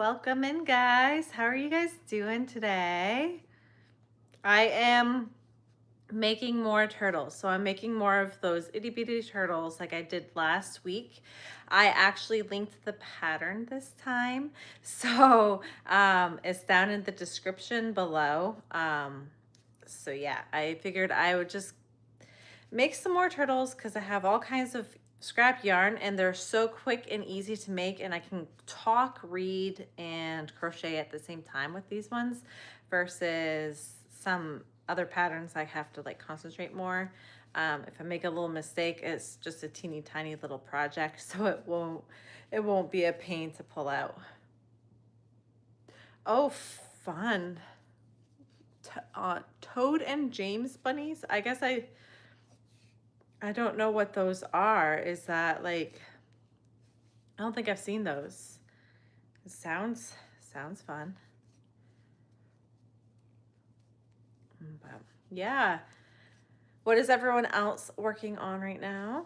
welcome in, guys. How are you guys doing today? I am making more turtles. So I'm making more of those itty bitty turtles like I did last week. I actually linked the pattern this time. So it's down in the description below. So yeah, I figured I would just make some more turtles because I have all kinds of scrap yarn and they're so quick and easy to make, and I can talk, read, and crochet at the same time with these ones versus some other patterns I have to like concentrate more. If I make a little mistake, it's just a teeny tiny little project, so it won't be a pain to pull out. Oh, fun. Toad and James bunnies. I guess I don't know what those are. Is that like, I don't think I've seen those. It sounds fun. But yeah. What is everyone else working on right now?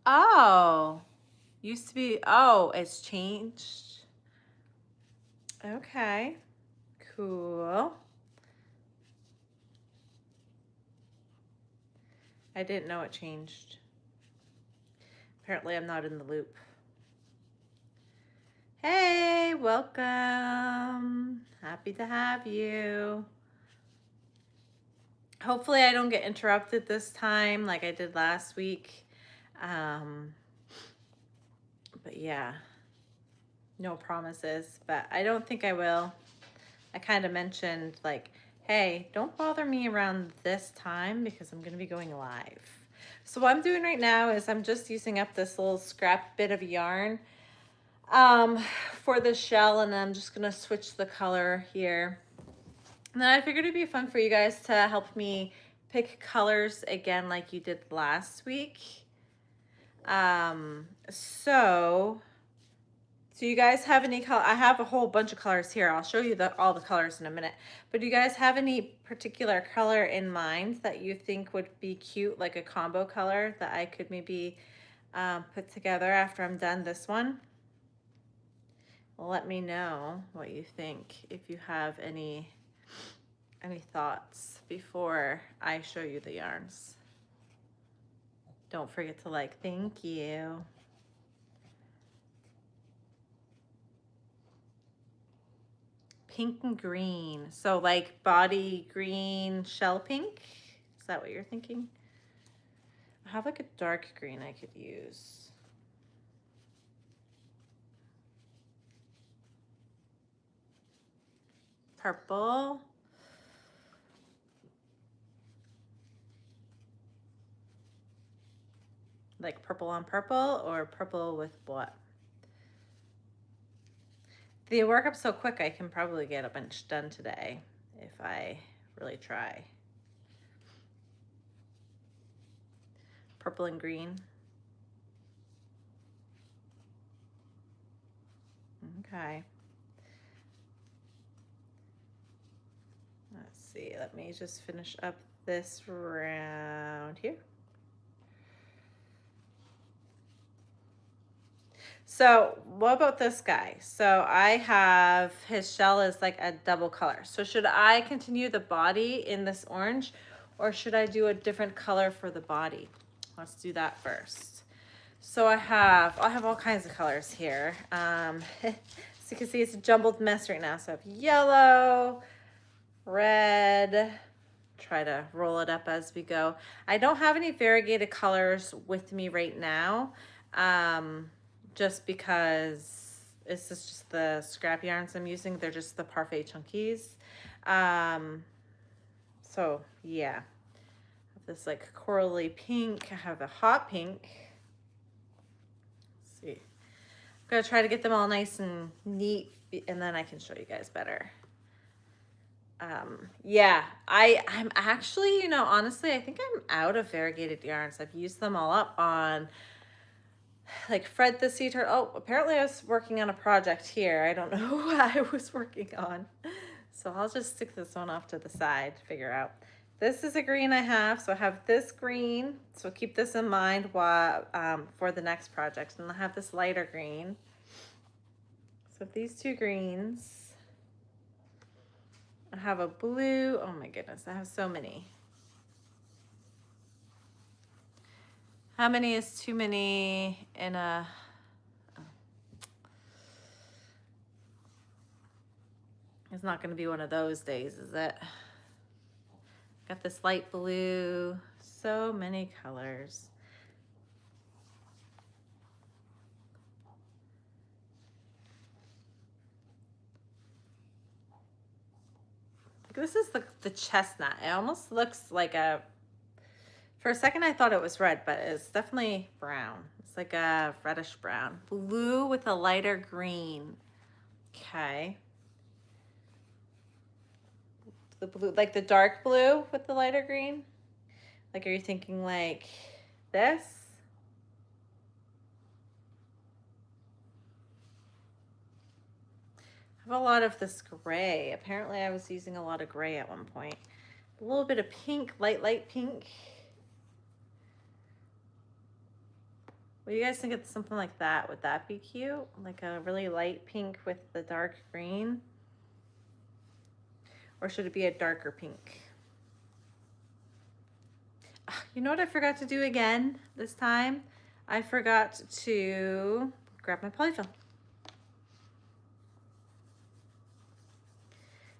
Oh, used to be, oh, it's changed. Okay, cool. I didn't know it changed. Apparently I'm not in the loop. Hey, welcome. Happy to have you. Hopefully I don't get interrupted this time like I did last week. But yeah, no promises, but I don't think I will. I kind of mentioned like, hey, don't bother me around this time because I'm going to be going live. So what I'm doing right now is I'm just using up this little scrap bit of yarn for the shell, and I'm just going to switch the color here. And then I figured it'd be fun for you guys to help me pick colors again like you did last week. So you guys have any color? I have a whole bunch of colors here. I'll show you all the colors in a minute. But do you guys have any particular color in mind that you think would be cute, like a combo color that I could maybe put together after I'm done this one? Let me know what you think if you have any thoughts before I show you the yarns. Don't forget to like, thank you. Pink and green. So like body green, shell pink. Is that what you're thinking? I have like a dark green I could use. Purple. Like purple on purple, or purple with what? They work up so quick, I can probably get a bunch done today if I really try. Purple and green. Okay. Let's see, let me just finish up this round here. So what about this guy? So I have, his shell is like a double color. So should I continue the body in this orange, or should I do a different color for the body? Let's do that first. So I have all kinds of colors here. So you can see it's a jumbled mess right now. So I have yellow, red, try to roll it up as we go. I don't have any variegated colors with me right now. Just because this is just the scrap yarns I'm using. They're just the Parfait Chunkies. So yeah, I have this like corally pink. I have a hot pink. Let's see. I'm gonna try to get them all nice and neat, and then I can show you guys better. Yeah, I'm actually, you know, honestly, I think I'm out of variegated yarns. I've used them all up on like Fred the Sea Turtle. Oh, apparently I was working on a project here. I don't know what I was working on. So I'll just stick this one off to the side, figure out. This is a green I have, so I have this green, so keep this in mind while, for the next project. And I have this lighter green. So these two greens, I have a blue. Oh my goodness, I have so many. How many is too many in a... It's not going to be one of those days, is it? Got this light blue, so many colors. This is the chestnut. It almost looks like a, for a second I thought it was red, but it's definitely brown. It's like a reddish brown. Blue with a lighter green. Okay. The blue, like the dark blue with the lighter green? Like, are you thinking like this? I have a lot of this gray. Apparently I was using a lot of gray at one point. A little bit of pink, light pink. What do you guys think of something like that? Would that be cute? Like a really light pink with the dark green? Or should it be a darker pink? You know what I forgot to do again this time? I forgot to grab my polyfill.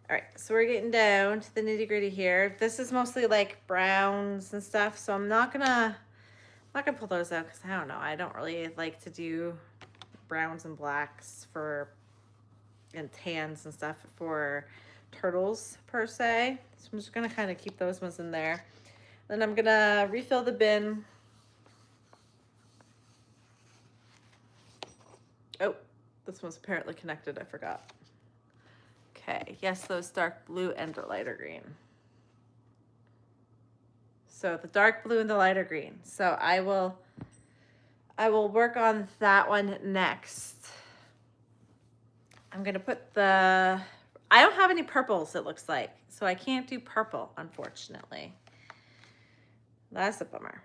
All right, so we're getting down to the nitty gritty here. This is mostly like browns and stuff, so I'm not gonna pull those out because I don't know. I don't really like to do browns and blacks and tans and stuff for turtles per se. So I'm just gonna kind of keep those ones in there. Then I'm gonna refill the bin. Oh, this one's apparently connected, I forgot. Okay, yes, those dark blue and the lighter green. So the dark blue and the lighter green. So I will work on that one next. I'm gonna put I don't have any purples, it looks like. So I can't do purple, unfortunately. That's a bummer.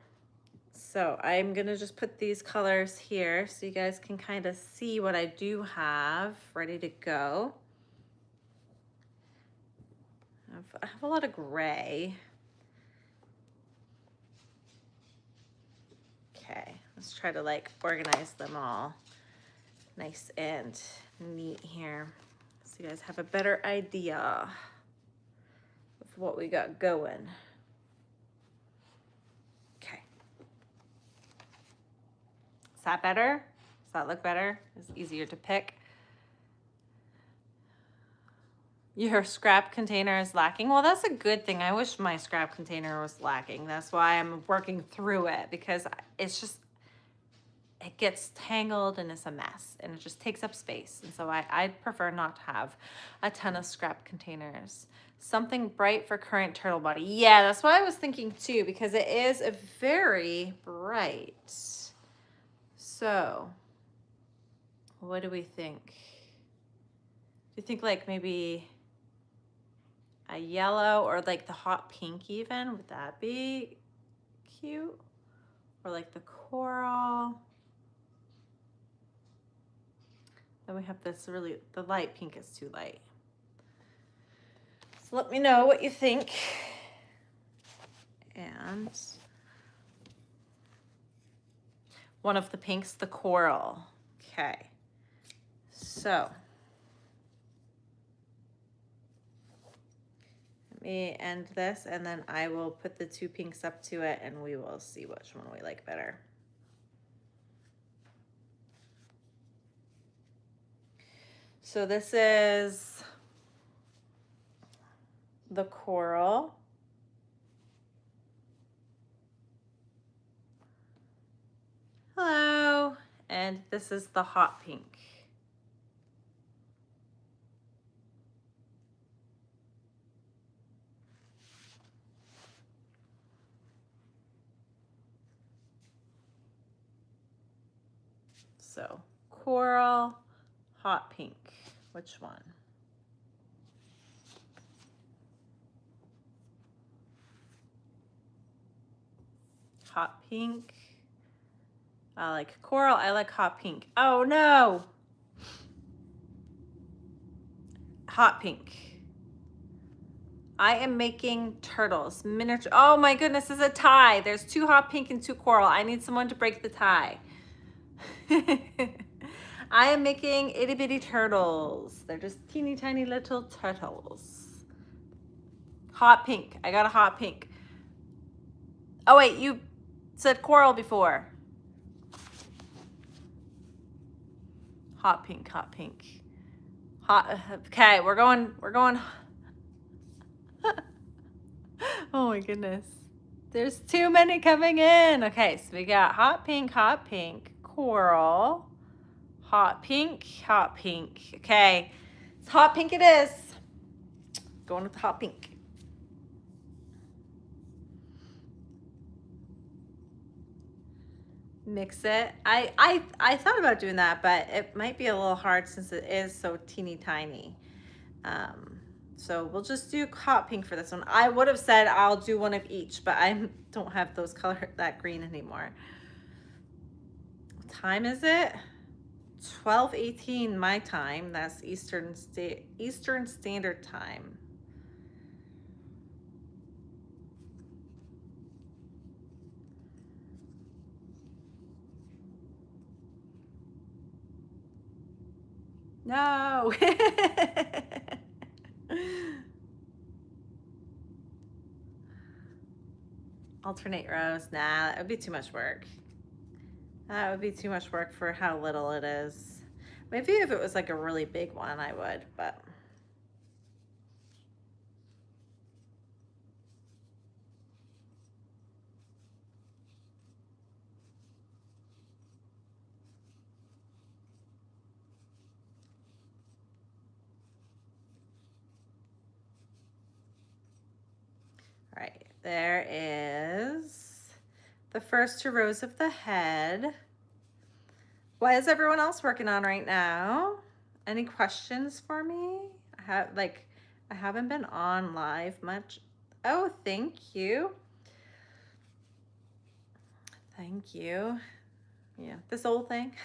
So I'm gonna just put these colors here so you guys can kind of see what I do have ready to go. I have a lot of gray. Okay, let's try to like organize them all nice and neat here so you guys have a better idea of what we got going. Okay. Is that better? Does that look better? It's easier to pick. Your scrap container is lacking. Well, that's a good thing. I wish my scrap container was lacking. That's why I'm working through it, because it's just, it gets tangled and it's a mess and it just takes up space. And so I'd prefer not to have a ton of scrap containers. Something bright for current turtle body. Yeah, that's what I was thinking too, because it is a very bright. So what do we think? Do you think like maybe a yellow or like the hot pink even? Would that be cute? Or like the coral. Then we have this really, the light pink is too light. So let me know what you think. And one of the pinks, the coral. Okay. So let me end this and then I will put the two pinks up to it and we will see which one we like better. So this is the coral. Hello. And this is the hot pink. So coral, hot pink, which one? hot pink. I like coral. I like hot pink. Oh no. Hot pink. I am making turtles, miniature. Oh my goodness, it's a tie. There's 2 hot pink and 2 coral. I need someone to break the tie. I am making itty bitty turtles. They're just teeny tiny little turtles. Hot pink. I got a hot pink. Oh wait, you said coral before. Hot pink, hot pink. Hot, okay, we're going. Oh my goodness. There's too many coming in. Okay, so we got hot pink, coral, hot pink. Okay, it's hot pink it is. Going with the hot pink. Mix it. I thought about doing that, but it might be a little hard since it is so teeny tiny. So we'll just do hot pink for this one. I would have said I'll do one of each, but I don't have those color, that green anymore. What time is it? 12:18 my time. That's Eastern Standard Time. No. Alternate rows. Nah, that would be too much work. That would be too much work for how little it is. Maybe if it was like a really big one, I would, but. All right, there is the first 2 rows of the head. What is everyone else working on right now? Any questions for me? I haven't been on live much. Oh, thank you. Thank you. Yeah, this old thing.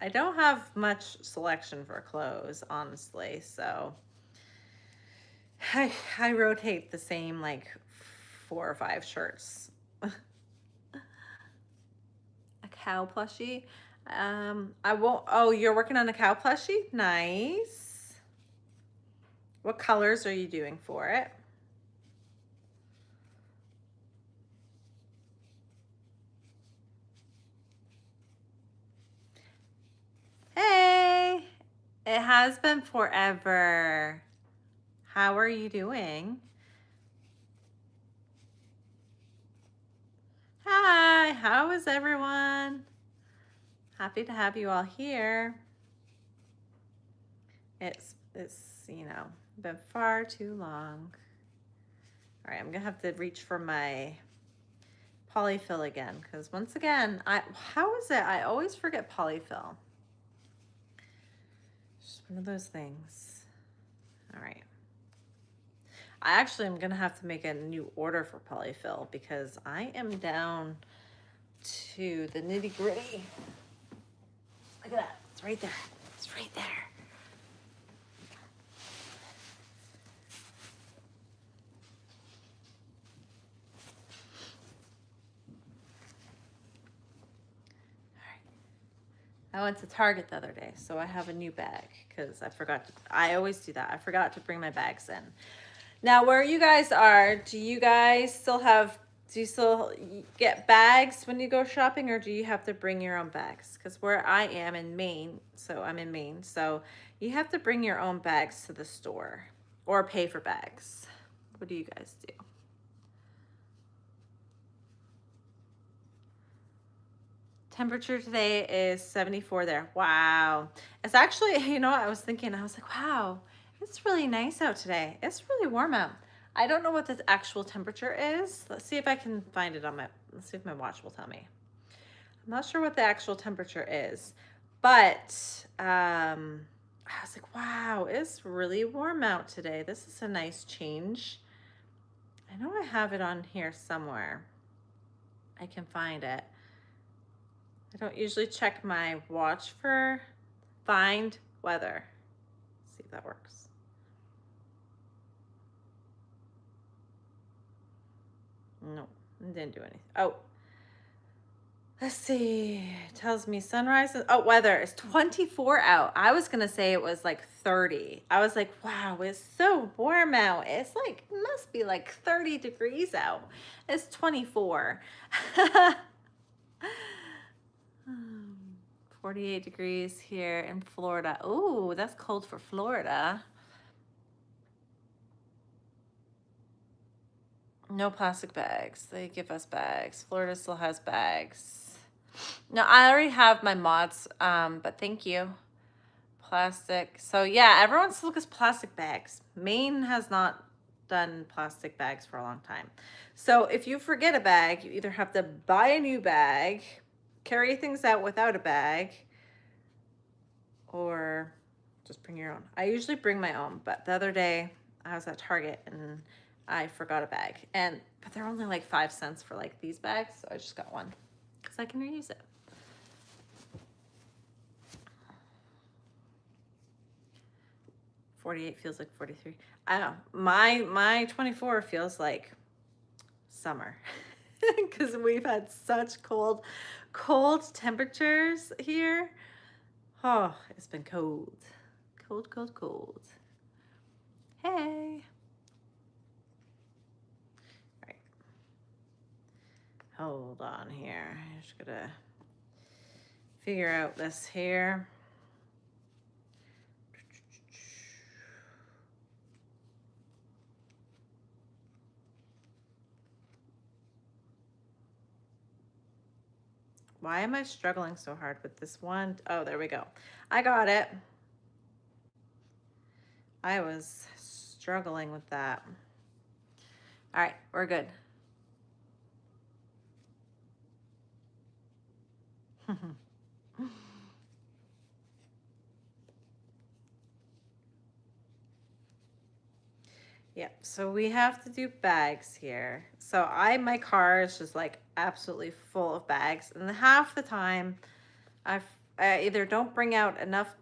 I don't have much selection for clothes, honestly, so I rotate the same like 4 or 5 shirts. A cow plushie. I won't. Oh, you're working on a cow plushie? Nice. What colors are you doing for it? Hey, it has been forever. How are you doing? Hi, how is everyone? Happy to have you all here. It's you know, been far too long. All right, I'm gonna have to reach for my polyfill again, because once again, how is it? I always forget polyfill. Just one of those things. All right. I actually am gonna have to make a new order for polyfill because I am down to the nitty gritty. Look at that, it's right there. It's right there. I went to Target the other day, so I have a new bag because I always do that. I forgot to bring my bags in. Now, where you guys are, do you still get bags when you go shopping, or do you have to bring your own bags? Because where I am in Maine, so I'm in Maine, so you have to bring your own bags to the store or pay for bags. What do you guys do? Temperature today is 74 there. Wow. It's actually, you know, I was like, wow, it's really nice out today. It's really warm out. I don't know what the actual temperature is. Let's see if I can find it let's see if my watch will tell me. I'm not sure what the actual temperature is, but I was like, wow, it's really warm out today. This is a nice change. I I know I have it on here somewhere. I can find it. I don't usually check my watch for find weather. See if that works. No, it didn't do anything. Oh, let's see. It tells me sunrise. Oh, weather is 24 out. I was going to say it was like 30. I was like, wow, it's so warm out. It's like, it must be like 30 degrees out. It's 24. 48 degrees here in Florida. Ooh, that's cold for Florida. No plastic bags. They give us bags. Florida still has bags. No, I already have my mods, but thank you. Plastic. So yeah, everyone still gets plastic bags. Maine has not done plastic bags for a long time. So if you forget a bag, you either have to buy a new bag, carry things out without a bag, or just bring your own. I usually bring my own, but the other day I was at Target and I forgot a bag, but they're only like 5 cents for like these bags, so I just got one because I can reuse it. $48 feels like 43. I don't know. My 24 feels like summer because we've had such cold temperatures here. Oh, it's been cold. Cold. Hey. All right. Hold on here. I'm just gonna figure out this here. Why am I struggling so hard with this one? Oh, there we go. I got it. I was struggling with that. All right, we're good. Yep, so we have to do bags here. So my car is just like absolutely full of bags, and half the time I either don't bring enough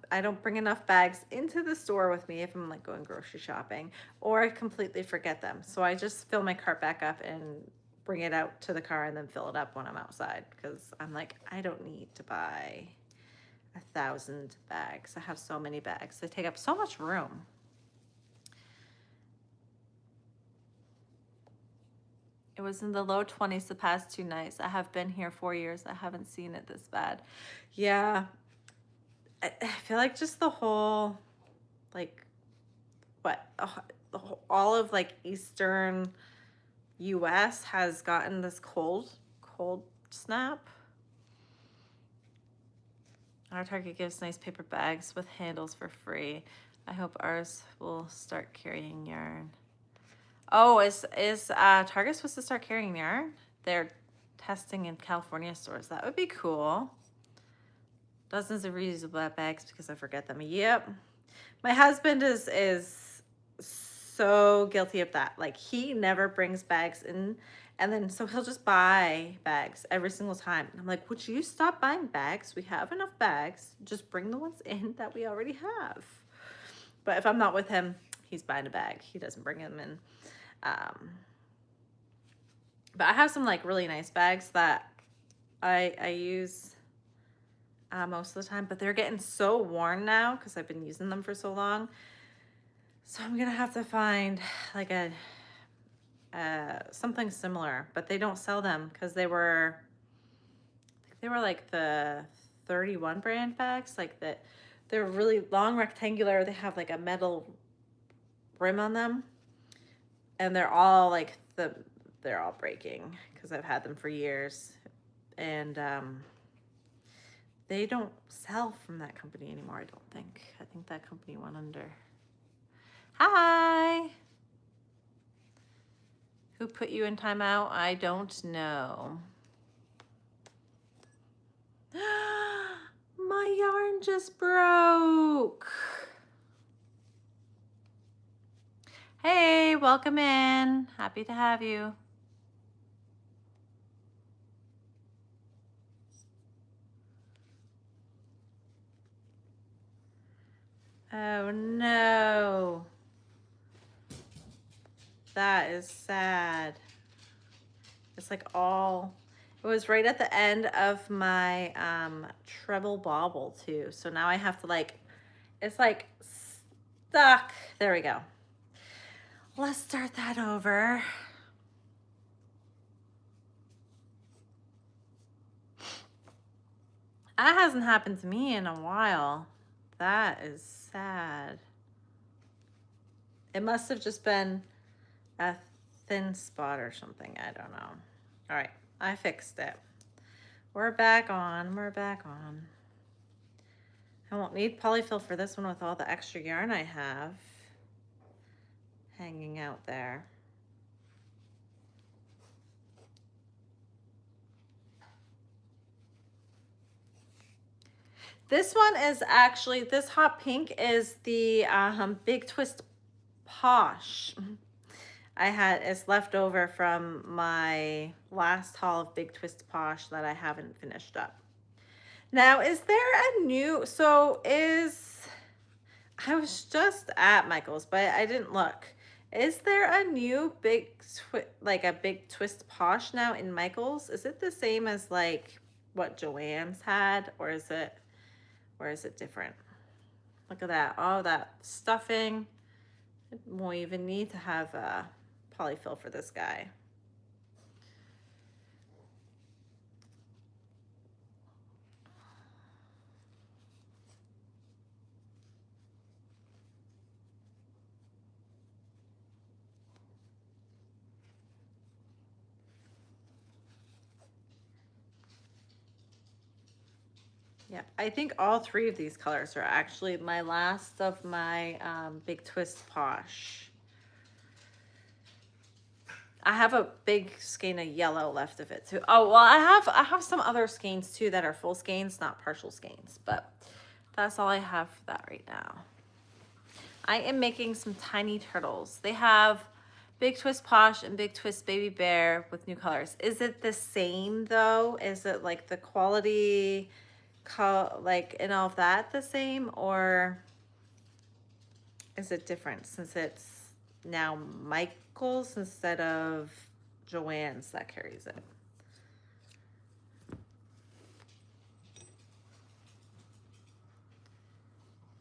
bags into the store with me if I'm like going grocery shopping, or I completely forget them. So I just fill my cart back up and bring it out to the car and then fill it up when I'm outside, because I'm like, I don't need to buy 1,000 bags. I have so many bags. They take up so much room. It was in the low 20s the past 2 nights. I have been here 4 years. I haven't seen it this bad. Yeah. I feel like just the whole, like, all of like Eastern US has gotten this cold snap. Our Target gives nice paper bags with handles for free. I hope ours will start carrying yarn. Oh, is Target supposed to start carrying yarn? They're testing in California stores. That would be cool. Dozens of reusable bags because I forget them. Yep. My husband is so guilty of that. Like, he never brings bags in, and then so he'll just buy bags every single time. And I'm like, would you stop buying bags? We have enough bags. Just bring the ones in that we already have. But if I'm not with him, he's buying a bag. He doesn't bring them in. But I have some like really nice bags that I use most of the time, but they're getting so worn now because I've been using them for so long. So I'm gonna have to find like something similar, but they don't sell them because they were like the 31 brand bags, like that. They're really long, rectangular. They have like a metal rim on them, and they're all like they're all breaking because I've had them for years, and they don't sell from that company anymore. I don't think. I think that company went under. Hi. Who put you in timeout? I don't know. My yarn just broke. Hey, welcome in. Happy to have you. Oh no. That is sad. It's like all, it was right at the end of my treble bobble too. So now I have to like, it's like stuck. There we go. Let's start that over. That hasn't happened to me in a while. That is sad. It must have just been a thin spot or something. I don't know. All right, I fixed it. We're back on. We're back on. I won't need polyfill for this one with all the extra yarn I have hanging out there. This one is actually, this hot pink is the Big Twist Posh. It's left over from my last haul of Big Twist Posh that I haven't finished up. Now, is there a new, I was just at Michael's, but I didn't look. Is there a new Big Twist Posh now in Michael's? Is it the same as like what Joann's had, or is it different? Look at that. Oh, that stuffing. It won't even need to have a polyfill for this guy. Yeah, I think all three of these colors are actually my last of my Big Twist Posh. I have a big skein of yellow left of it too. Oh, well, I have some other skeins too that are full skeins, not partial skeins, but that's all I have for that right now. I am making some tiny turtles. They have Big Twist Posh and Big Twist Baby Bear with new colors. Is it the same though? Is it like the quality, like and all of that the same, or is it different since it's now Michael's instead of Joann's that carries it?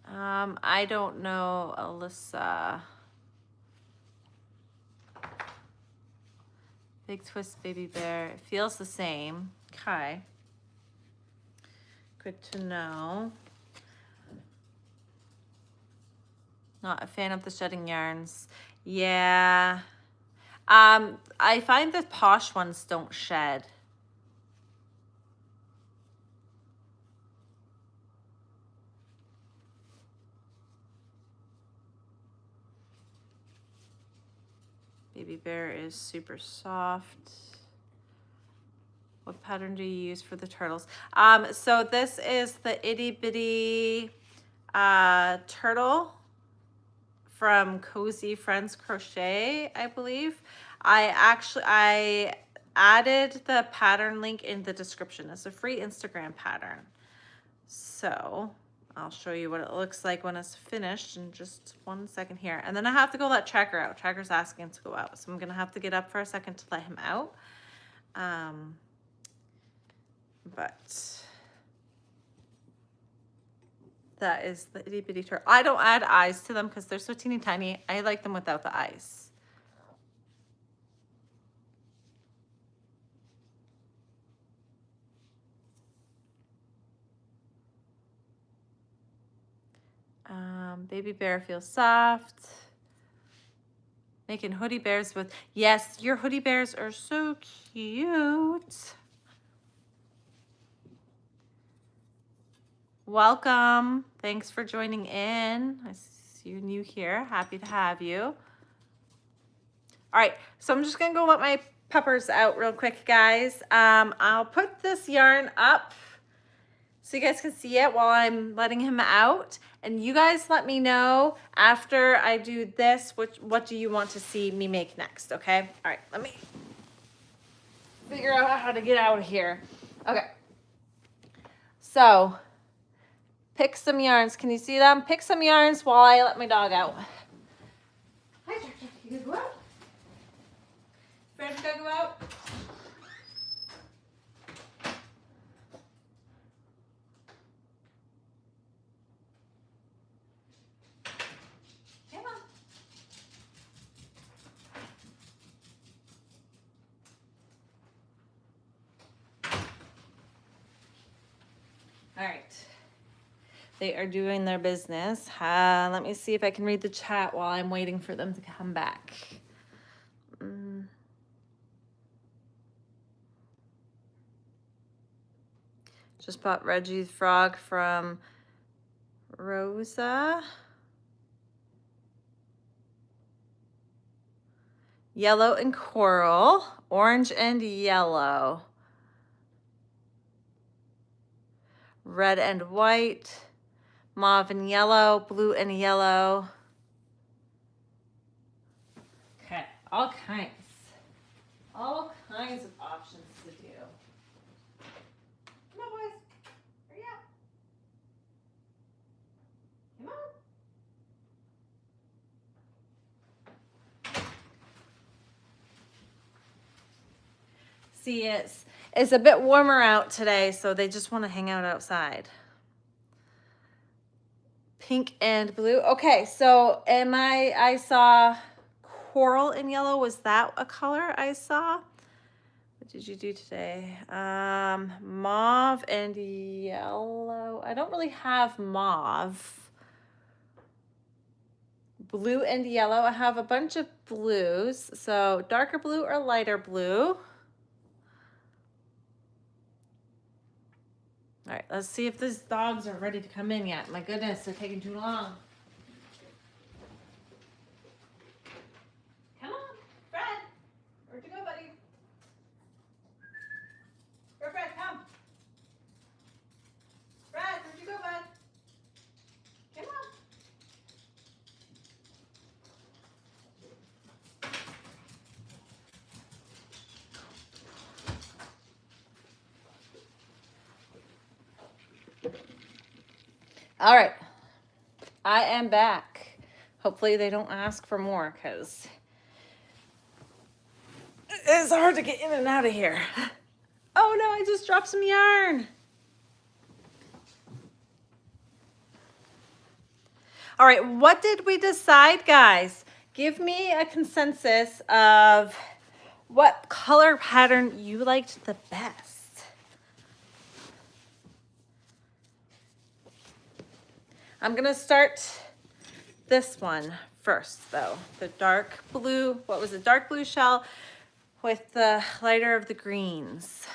I don't know, Alyssa. Big Twist Baby Bear. It feels the same. Okay. Good to know. Not a fan of the shedding yarns. Yeah. I find the Posh ones don't shed. Baby Bear is super soft. What pattern do you use for the turtles? So this is the itty bitty turtle from Cozy Friends Crochet, I believe. I added the pattern link in the description. It's a free Instagram pattern. So I'll show you what it looks like when it's finished in just 1 second here. And then I have to go let Tracker out. Tracker's asking to go out. So I'm gonna have to get up for a second to let him out. But that is the itty bitty turtle. I don't add eyes to them because they're so teeny tiny. I like them without the eyes. Baby Bear feels soft. Making hoodie bears with, yes, your hoodie bears are so cute. Welcome. Thanks for joining in. I see you new here. Happy to have you. All right, so I'm just gonna go let my peppers out real quick, guys. I'll put this yarn up so you guys can see it while I'm letting him out. And you guys let me know after I do this, what do you want to see me make next, okay? All right, let me figure out how to get out of here. Okay. So, pick some yarns. Can you see them? Pick some yarns while I let my dog out. Hi, Jack. You gonna go out? Fred, you go out? Come on. All right. They are doing their business. Let me see if I can read the chat while I'm waiting for them to come back. Just bought Reggie's frog from Rosa. Yellow and coral, orange and yellow. Red and white, mauve and yellow, blue and yellow. Okay, all kinds of options to do. Come on, boys, hurry up. Come on. See, it's a bit warmer out today, so they just want to hang out outside. Pink and blue. Okay, so I saw coral and yellow. Was that a color I saw? What did you do today? Mauve and yellow. I don't really have mauve. Blue and yellow. I have a bunch of blues. So darker blue or lighter blue. All right, let's see if these dogs are ready to come in yet. My goodness, they're taking too long. Come on, Fred. Where'd you go, buddy? Go, Fred, come. Fred, where'd you go, bud? Come on. All right, I am back. Hopefully they don't ask for more because it's hard to get in and out of here. Oh no, I just dropped some yarn. All right, what did we decide, guys? Give me a consensus of what color pattern you liked the best. I'm gonna start this one first though. The dark blue, what was it? Dark blue shell with the lighter of the greens.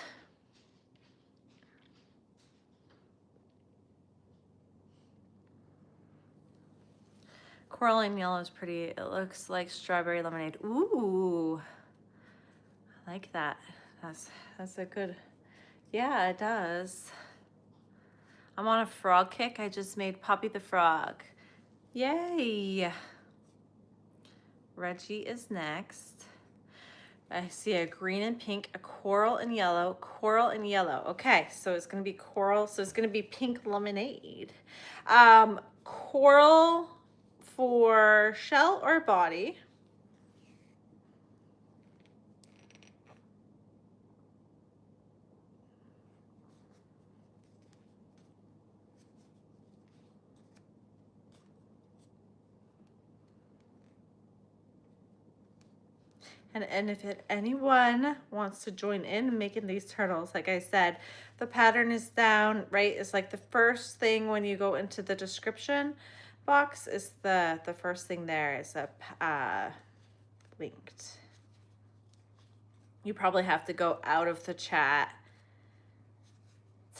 Coral and yellow is pretty. It looks like strawberry lemonade. Ooh, I like that. That's a good, yeah, it does. I'm on a frog kick. I just made Poppy the Frog. Yay. Reggie is next. I see a green and pink, a coral and yellow, coral and yellow. Okay, so it's gonna be coral, so it's gonna be pink lemonade. Coral for shell or body. And if anyone wants to join in making these turtles, like I said, the pattern is down, right? It's like the first thing when you go into the description box is the first thing there is linked. You probably have to go out of the chat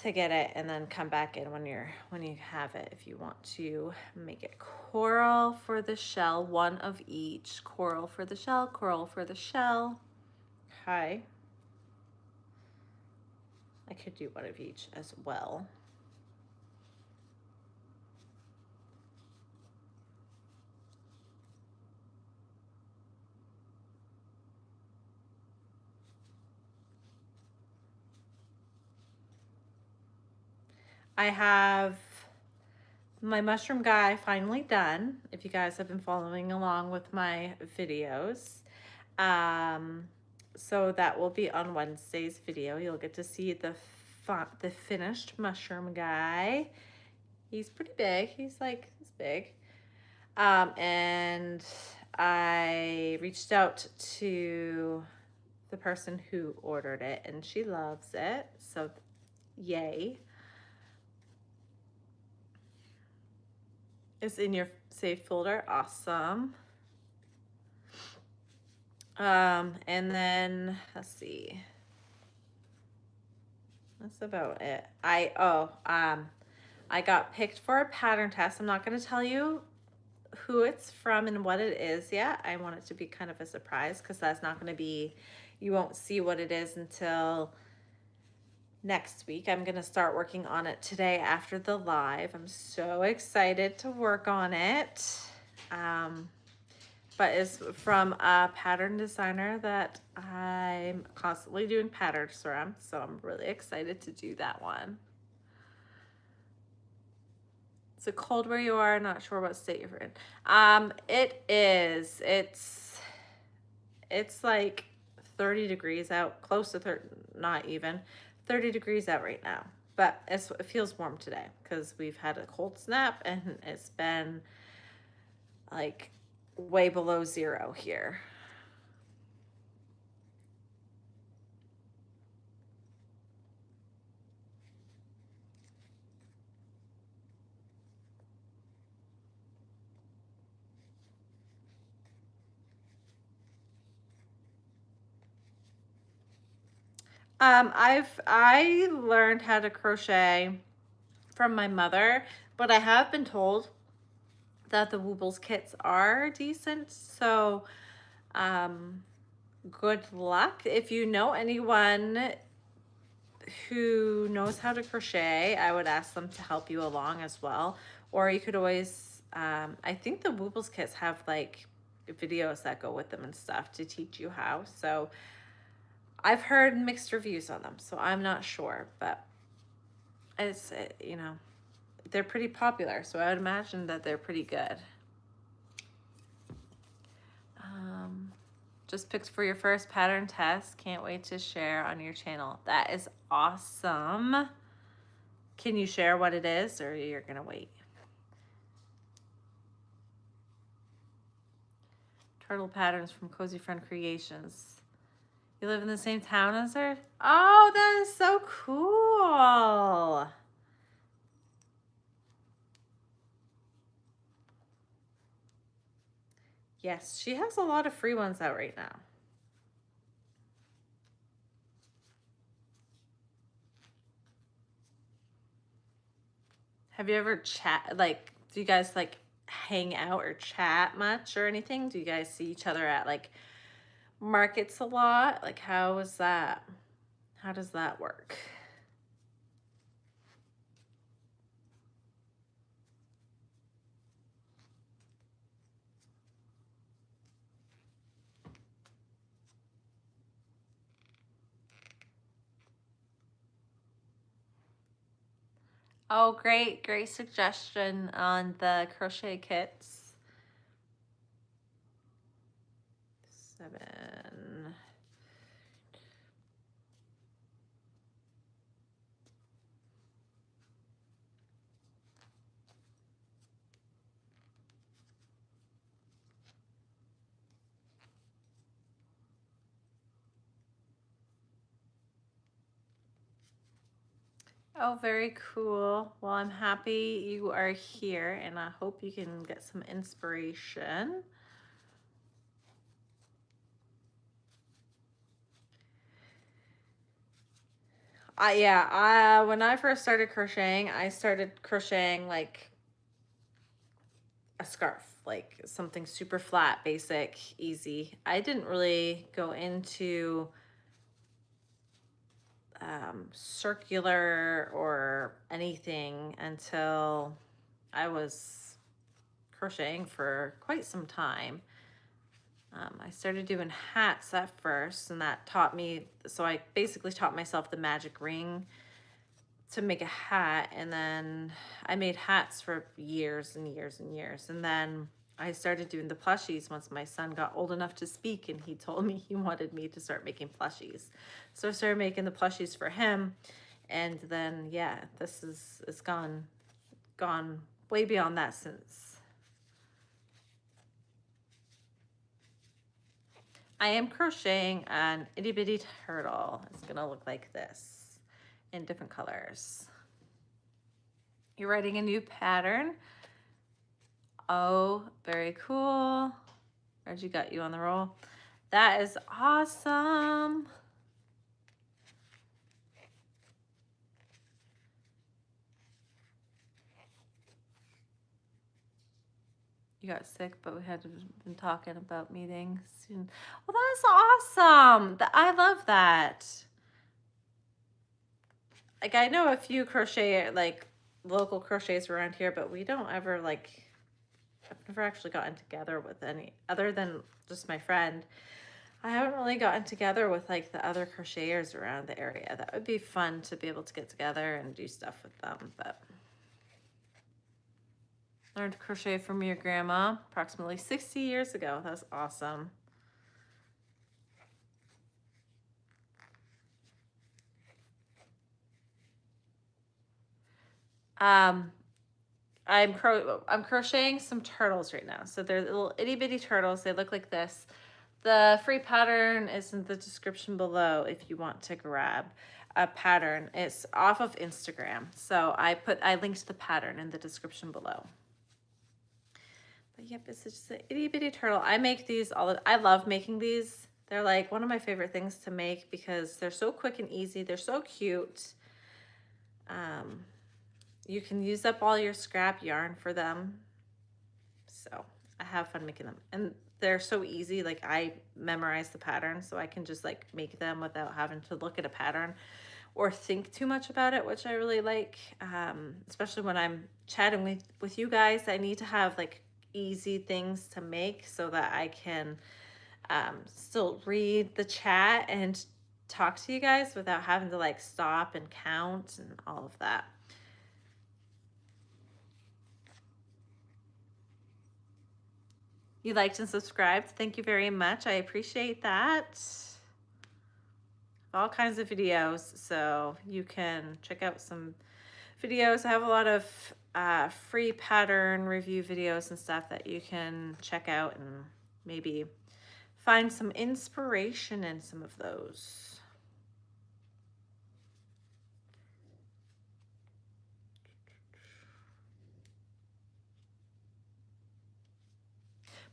to get it and then come back in when you have it if you want to make it. Coral for the shell, one of each. Coral for the shell, coral for the shell. Okay. I could do one of each as well. I have my mushroom guy finally done, if you guys have been following along with my videos. So that will be on Wednesday's video. You'll get to see the finished mushroom guy. He's pretty big. He's big. And I reached out to the person who ordered it and she loves it. So yay. It's in your saved folder. Awesome. And then let's see. That's about it. I got picked for a pattern test. I'm not going to tell you who it's from and what it is yet. I want it to be kind of a surprise because that's not going to be, you won't see what it is until next week. I'm going to start working on it today after the live. I'm so excited to work on it. But it's from a pattern designer that I'm constantly doing patterns from. So I'm really excited to do that one. Is it cold where you are? Not sure what state you're in. It is. It's like 30 degrees out, close to 30, not even 30 degrees out right now. But it feels warm today because we've had a cold snap and it's been like way below zero here. I learned how to crochet from my mother, but I have been told that the Woobles kits are decent. So, good luck. If you know anyone who knows how to crochet, I would ask them to help you along as well. Or you could always, I think the Woobles kits have like videos that go with them and stuff to teach you how. So I've heard mixed reviews on them, so I'm not sure, but it's, you know, they're pretty popular, so I would imagine that they're pretty good. Just picked for your first pattern test. Can't wait to share on your channel. That is awesome. Can you share what it is, or you're gonna wait? Turtle patterns from Cozy Friend Creations. You live in the same town as her? Oh, that is so cool. Yes, she has a lot of free ones out right now. Have you ever like, do you guys like hang out or chat much or anything? Do you guys see each other at like markets a lot? Like, how is that? How does that work? Oh, great suggestion on the crochet kits. 7. Oh, very cool. Well, I'm happy you are here and I hope you can get some inspiration. When I first started crocheting, I started crocheting like a scarf, like something super flat, basic, easy. I didn't really go into circular or anything until I was crocheting for quite some time. I started doing hats at first, and that taught me, so I basically taught myself the magic ring to make a hat, and then I made hats for years and years and years, and then I started doing the plushies once my son got old enough to speak, and he told me he wanted me to start making plushies. So I started making the plushies for him, and then yeah, this is it's gone way beyond that since. I am crocheting an itty bitty turtle. It's gonna look like this in different colors. You're writing a new pattern. Oh, very cool. Reggie got you on the roll. That is awesome. You got sick, but we had been talking about meetings soon. Well, that's awesome. I love that. Like, I know a few crochet, like local crochets around here, but we don't ever like, I've never actually gotten together with any other than just my friend. I haven't really gotten together with like the other crocheters around the area. That would be fun to be able to get together and do stuff with them, but learned to crochet from your grandma approximately 60 years ago. That's awesome. I'm crocheting some turtles right now. So they're little itty bitty turtles. They look like this. The free pattern is in the description below if you want to grab a pattern. It's off of Instagram. So I linked the pattern in the description below. But yep, it's just an itty bitty turtle. I make these I love making these. They're like one of my favorite things to make because they're so quick and easy. They're so cute. You can use up all your scrap yarn for them. So I have fun making them. And they're so easy. Like, I memorize the pattern, so I can just like make them without having to look at a pattern or think too much about it, which I really like. Especially when I'm chatting with you guys, I need to have like easy things to make so that I can still read the chat and talk to you guys without having to like stop and count and all of that. You liked and subscribed. Thank you very much. I appreciate that. All kinds of videos, so you can check out some videos. I have a lot of free pattern review videos and stuff that you can check out and maybe find some inspiration in some of those.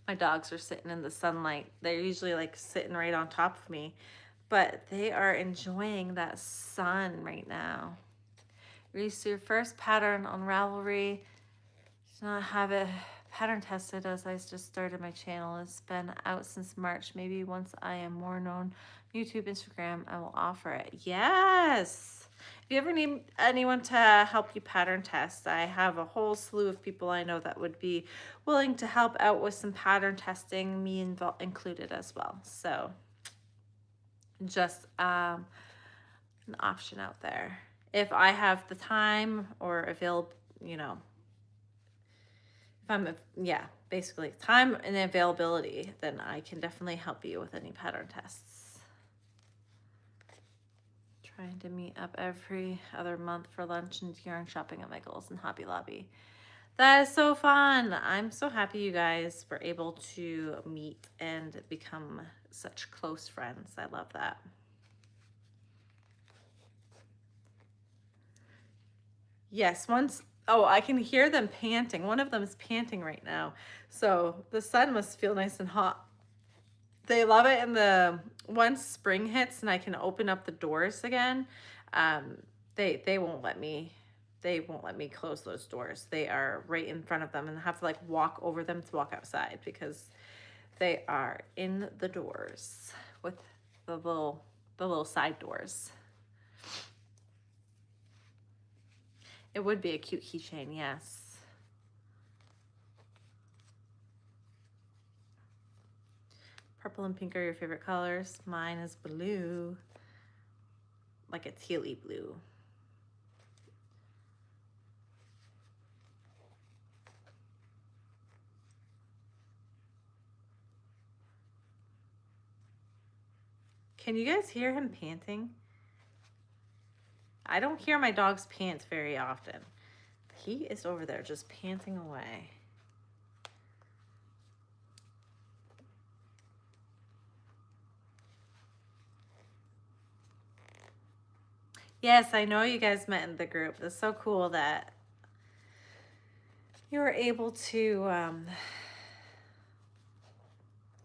My dogs are sitting in the sunlight. They're usually like sitting right on top of me, but they are enjoying that sun right now. Release your first pattern on Ravelry. Do not have it pattern tested as I just started my channel. It's been out since March. Maybe once I am more known, YouTube, Instagram, I will offer it. Yes. If you ever need anyone to help you pattern test, I have a whole slew of people I know that would be willing to help out with some pattern testing, me included as well. So just an option out there. If I have the time or available, you know, if I'm, yeah, basically time and availability, then I can definitely help you with any pattern tests. Trying to meet up every other month for lunch and yarn shopping at Michael's and Hobby Lobby. That is so fun. I'm so happy you guys were able to meet and become such close friends. I love that. Yes, oh, I can hear them panting. One of them is panting right now. So the sun must feel nice and hot. They love it, and once spring hits and I can open up the doors again, they won't let me close those doors. They are right in front of them and I have to like walk over them to walk outside because they are in the doors with the little side doors. It would be a cute keychain, yes. Purple and pink are your favorite colors. Mine is blue, like a tealy blue. Can you guys hear him panting? I don't hear my dog's pants very often. He is over there just panting away. Yes, I know you guys met in the group. It's so cool that you were able to,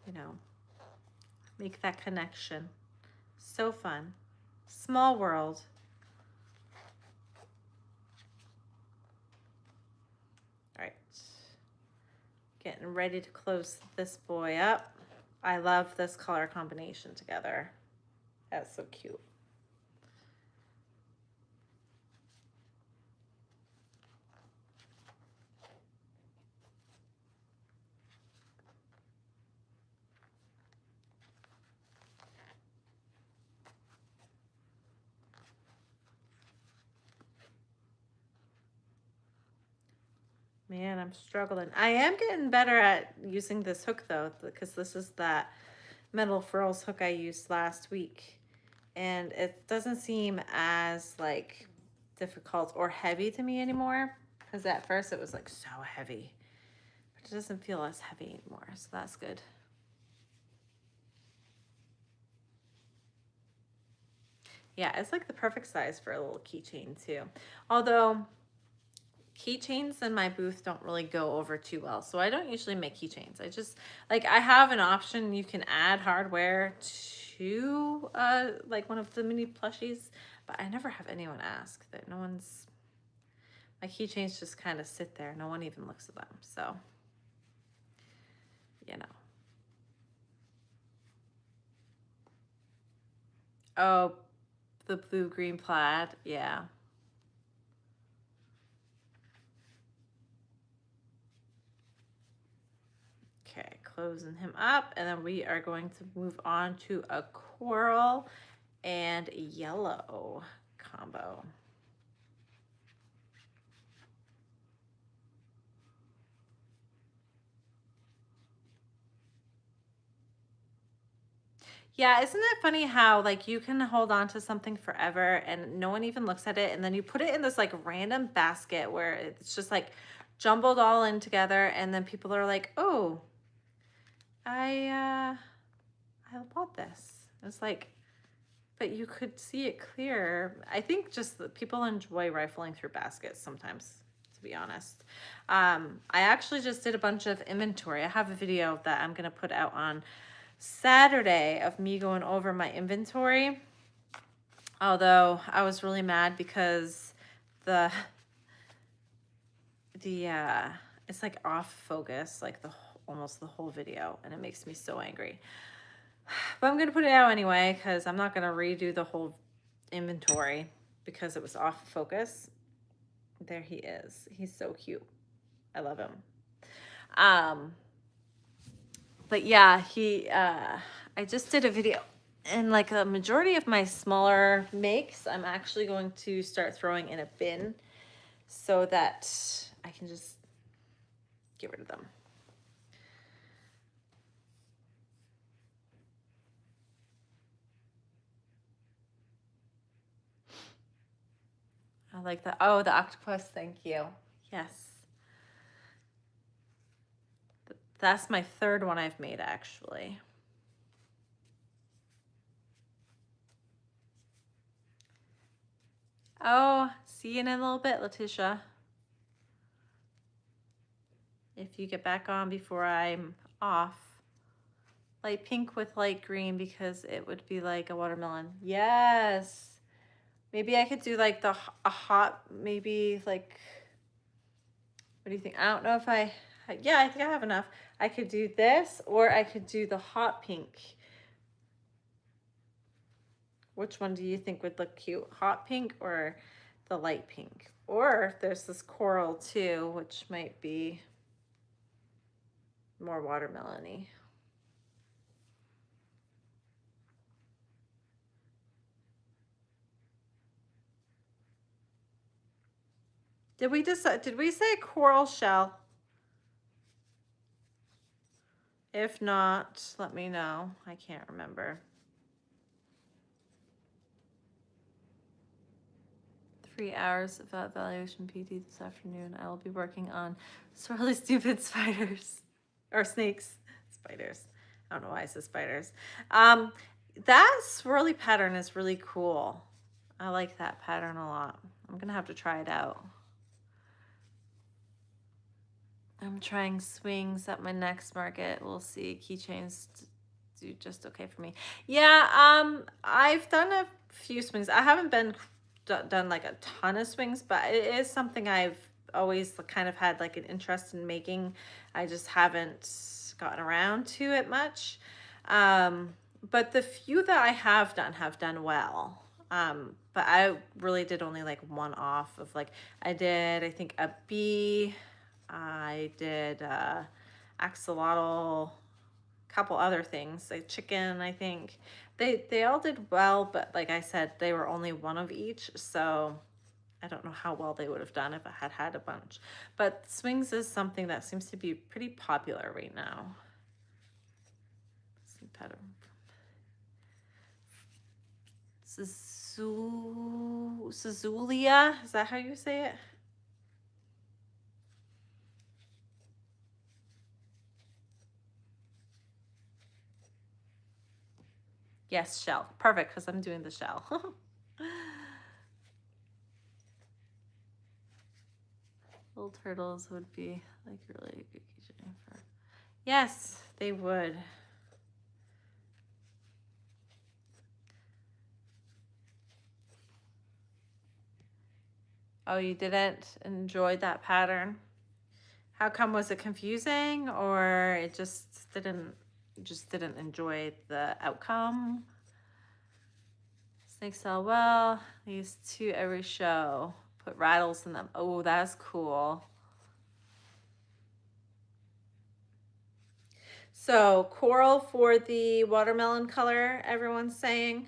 you know, make that connection. So fun. Small world. All right. Getting ready to close this boy up. I love this color combination together. That's so cute. Man, I'm struggling. I am getting better at using this hook though, because this is that metal frills hook I used last week. And it doesn't seem as like difficult or heavy to me anymore. Because at first it was like so heavy. But it doesn't feel as heavy anymore, so that's good. Yeah, it's like the perfect size for a little keychain too. Although keychains in my booth don't really go over too well, so I don't usually make keychains. I just like, I have an option, you can add hardware to like one of the mini plushies, but I never have anyone ask. That no one's, my keychains just kind of sit there, no one even looks at them, so you know. Oh, the blue green plaid, yeah. Okay, closing him up, and then we are going to move on to a coral and yellow combo. Yeah, isn't it funny how like you can hold on to something forever and no one even looks at it, and then you put it in this like random basket where it's just like jumbled all in together, and then people are like, "Oh, I bought this." It's like, but you could see it clear. I think just that people enjoy rifling through baskets sometimes, to be honest. I actually just did a bunch of inventory. I have a video that I'm gonna put out on Saturday of me going over my inventory. Although I was really mad because the it's like off focus, like almost the whole video, and it makes me so angry. But I'm gonna put it out anyway because I'm not gonna redo the whole inventory because it was off focus. There he is. He's so cute. I love him. But yeah, I just did a video, and like a majority of my smaller makes, I'm actually going to start throwing in a bin so that I can just get rid of them. I like that. Oh, the octopus. Thank you. Yes. That's my third one I've made, actually. Oh, see you in a little bit, Letitia. If you get back on before I'm off. Light pink with light green because it would be like a watermelon. Yes. Maybe I could do like a hot, maybe like, what do you think? I don't know if yeah, I think I have enough. I could do this, or I could do the hot pink. Which one do you think would look cute? Hot pink or the light pink? Or there's this coral too, which might be more watermelon-y. Did we say coral shell? If not, let me know. I can't remember. 3 hours of evaluation PT this afternoon. I will be working on swirly stupid spiders or snakes. Spiders. I don't know why I said spiders. That swirly pattern is really cool. I like that pattern a lot. I'm gonna have to try it out. I'm trying swings at my next market. We'll see. Keychains do just okay for me. Yeah, I've done a few swings. I haven't been done like a ton of swings, but it is something I've always kind of had like an interest in making. I just haven't gotten around to it much. But the few that I have done well. But I really did only like one off of like, I did, I think a bee, I did axolotl, couple other things like chicken. I think they all did well, but like I said, they were only one of each, so I don't know how well they would have done if I had had a bunch. But swings is something that seems to be pretty popular right now. Suzulia, is that how you say it? Yes, shell. Perfect, because I'm doing the shell. Little turtles would be like really good keychain for. Yes, they would. Oh, you didn't enjoy that pattern? How come? Was it confusing, or it just didn't enjoy the outcome? Snakes sell well. Use 2 every show. Put rattles in them. Oh, that's cool. So coral for the watermelon color, everyone's saying.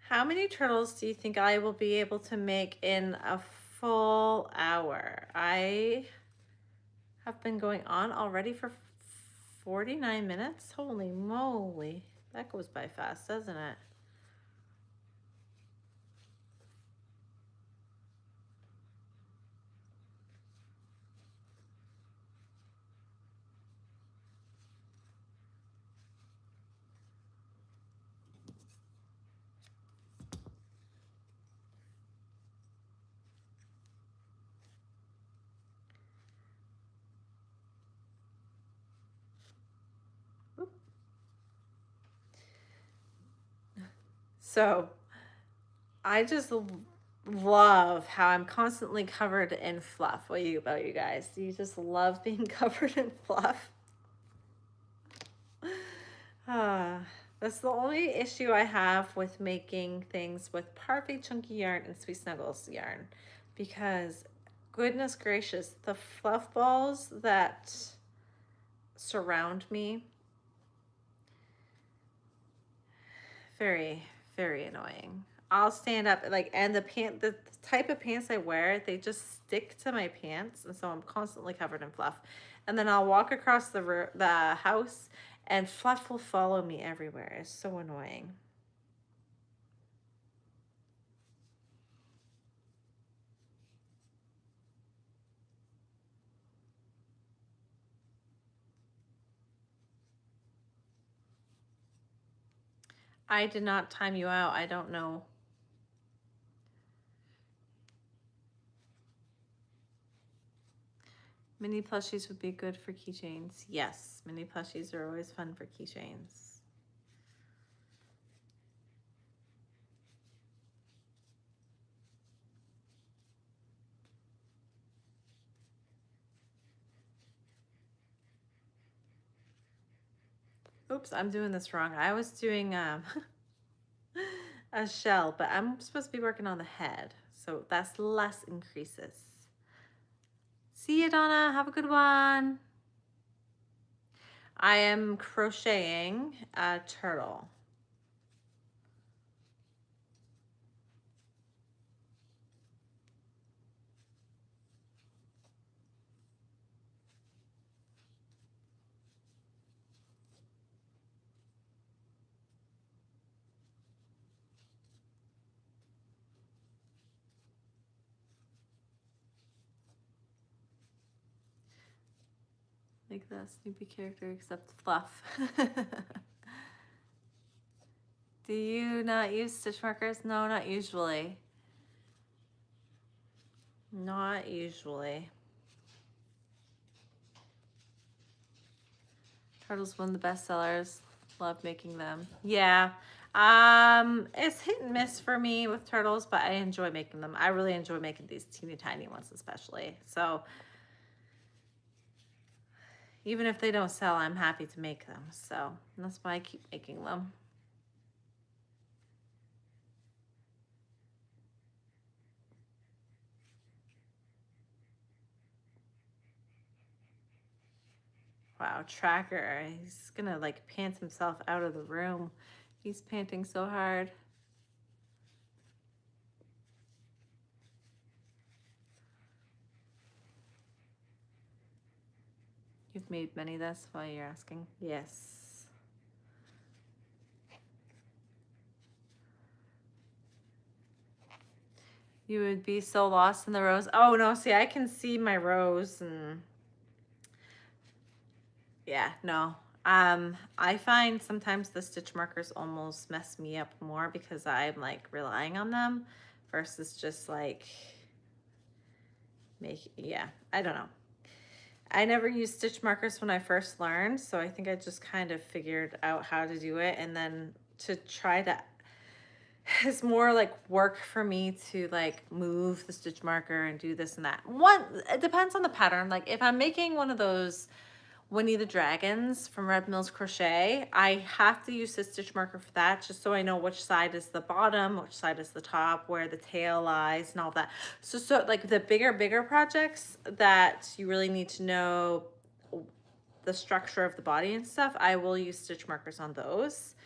How many turtles do you think I will be able to make in a full hour? I have been going on already for 49 minutes. Holy moly. That goes by fast, doesn't it? So I just love how I'm constantly covered in fluff. What about you guys? Do you just love being covered in fluff? That's the only issue I have with making things with Parfait Chunky yarn and Sweet Snuggles yarn, because goodness gracious, the fluff balls that surround me, very, very annoying. I'll stand up like, and the type of pants I wear, they just stick to my pants, and so I'm constantly covered in fluff. And then I'll walk across the house and fluff will follow me everywhere. It's so annoying. I did not time you out. I don't know. Mini plushies would be good for keychains. Yes, mini plushies are always fun for keychains. Oops, I'm doing this wrong. I was doing a shell, but I'm supposed to be working on the head. So that's less increases. See you, Donna. Have a good one. I am crocheting a turtle. Like the Snoopy character, except fluff. Do you not use stitch markers? No, not usually. Not usually. Turtle's one of the best sellers. Love making them. Yeah. It's hit and miss for me with turtles, but I enjoy making them. I really enjoy making these teeny tiny ones especially. So even if they don't sell, I'm happy to make them. So that's why I keep making them. Wow, Tracker, he's gonna like pant himself out of the room. He's panting so hard. You've made many, that's why you're asking. Yes. You would be so lost in the rows. Oh no, see, I can see my rows and yeah, no. I find sometimes the stitch markers almost mess me up more because I'm like relying on them versus just like yeah, I don't know. I never used stitch markers when I first learned, so I think I just kind of figured out how to do it, and then to try to, it's more like work for me to like move the stitch marker and do this and that. It depends on the pattern. Like if I'm making one of those Winnie the Dragons from Red Mills Crochet, I have to use the stitch marker for that, just so I know which side is the bottom, which side is the top, where the tail lies and all that. So like the bigger projects that you really need to know the structure of the body and stuff, I will use stitch markers on those.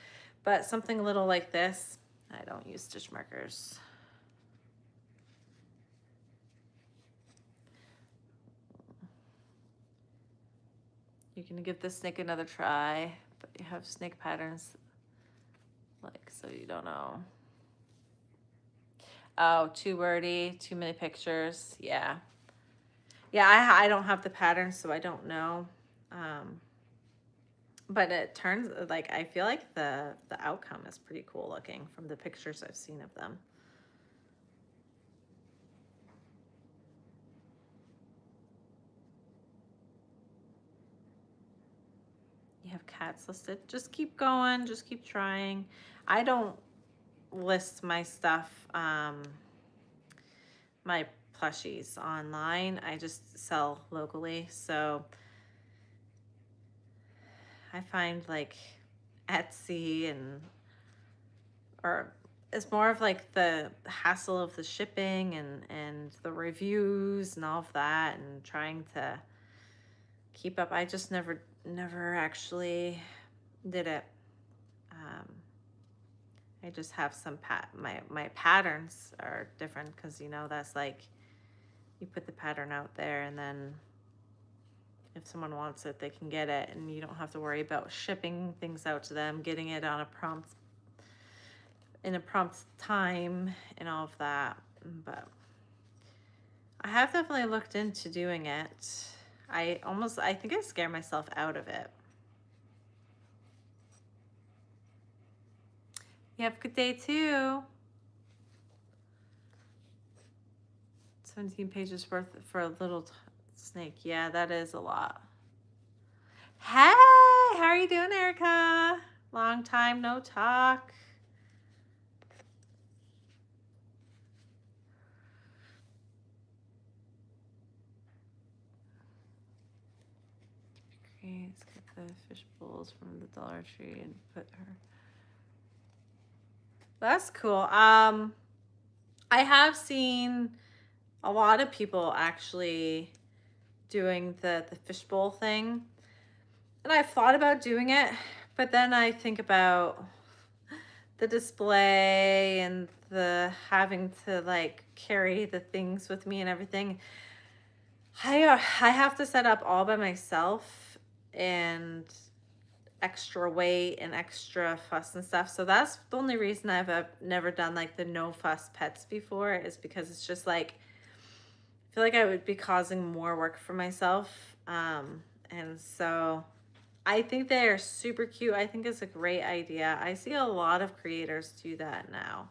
But something little like this, I don't use stitch markers. You're gonna give this snake another try, but you have snake patterns, like, so you don't know. Oh, too wordy, too many pictures. Yeah. Yeah, I don't have the pattern, so I don't know. But it turns, like, I feel like the outcome is pretty cool looking from the pictures I've seen of them. You have cats listed. Just keep going, just keep trying. I don't list my stuff, my plushies online. I just sell locally. So I find like Etsy or it's more of like the hassle of the shipping and the reviews and all of that and trying to keep up. I just never actually did it. I just have some my patterns are different because, you know, that's like you put the pattern out there and then if someone wants it, they can get it, and you don't have to worry about shipping things out to them, getting it on in a prompt time and all of that. But I have definitely looked into doing it. I think I scare myself out of it. You have a good day too. 17 pages worth for a little snake. Yeah, that is a lot. Hey, how are you doing, Erica? Long time no talk. Okay, let's get the fish bowls from the Dollar Tree and put her. That's cool. I have seen a lot of people actually doing the fishbowl thing. And I've thought about doing it, but then I think about the display and the having to like carry the things with me and everything. I have to set up all by myself, and extra weight and extra fuss and stuff. So that's the only reason I've never done like the no fuss pets before, is because it's just like, I feel like I would be causing more work for myself. And so I think they are super cute. I think it's a great idea. I see a lot of creators do that now.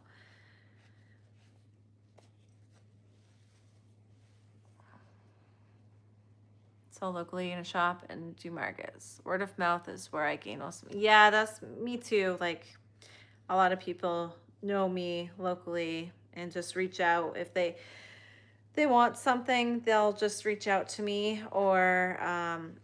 Sell locally in a shop and do markets. Word of mouth is where I gain most. Yeah, that's me too. Like, a lot of people know me locally and just reach out if they want something. They'll just reach out to me, or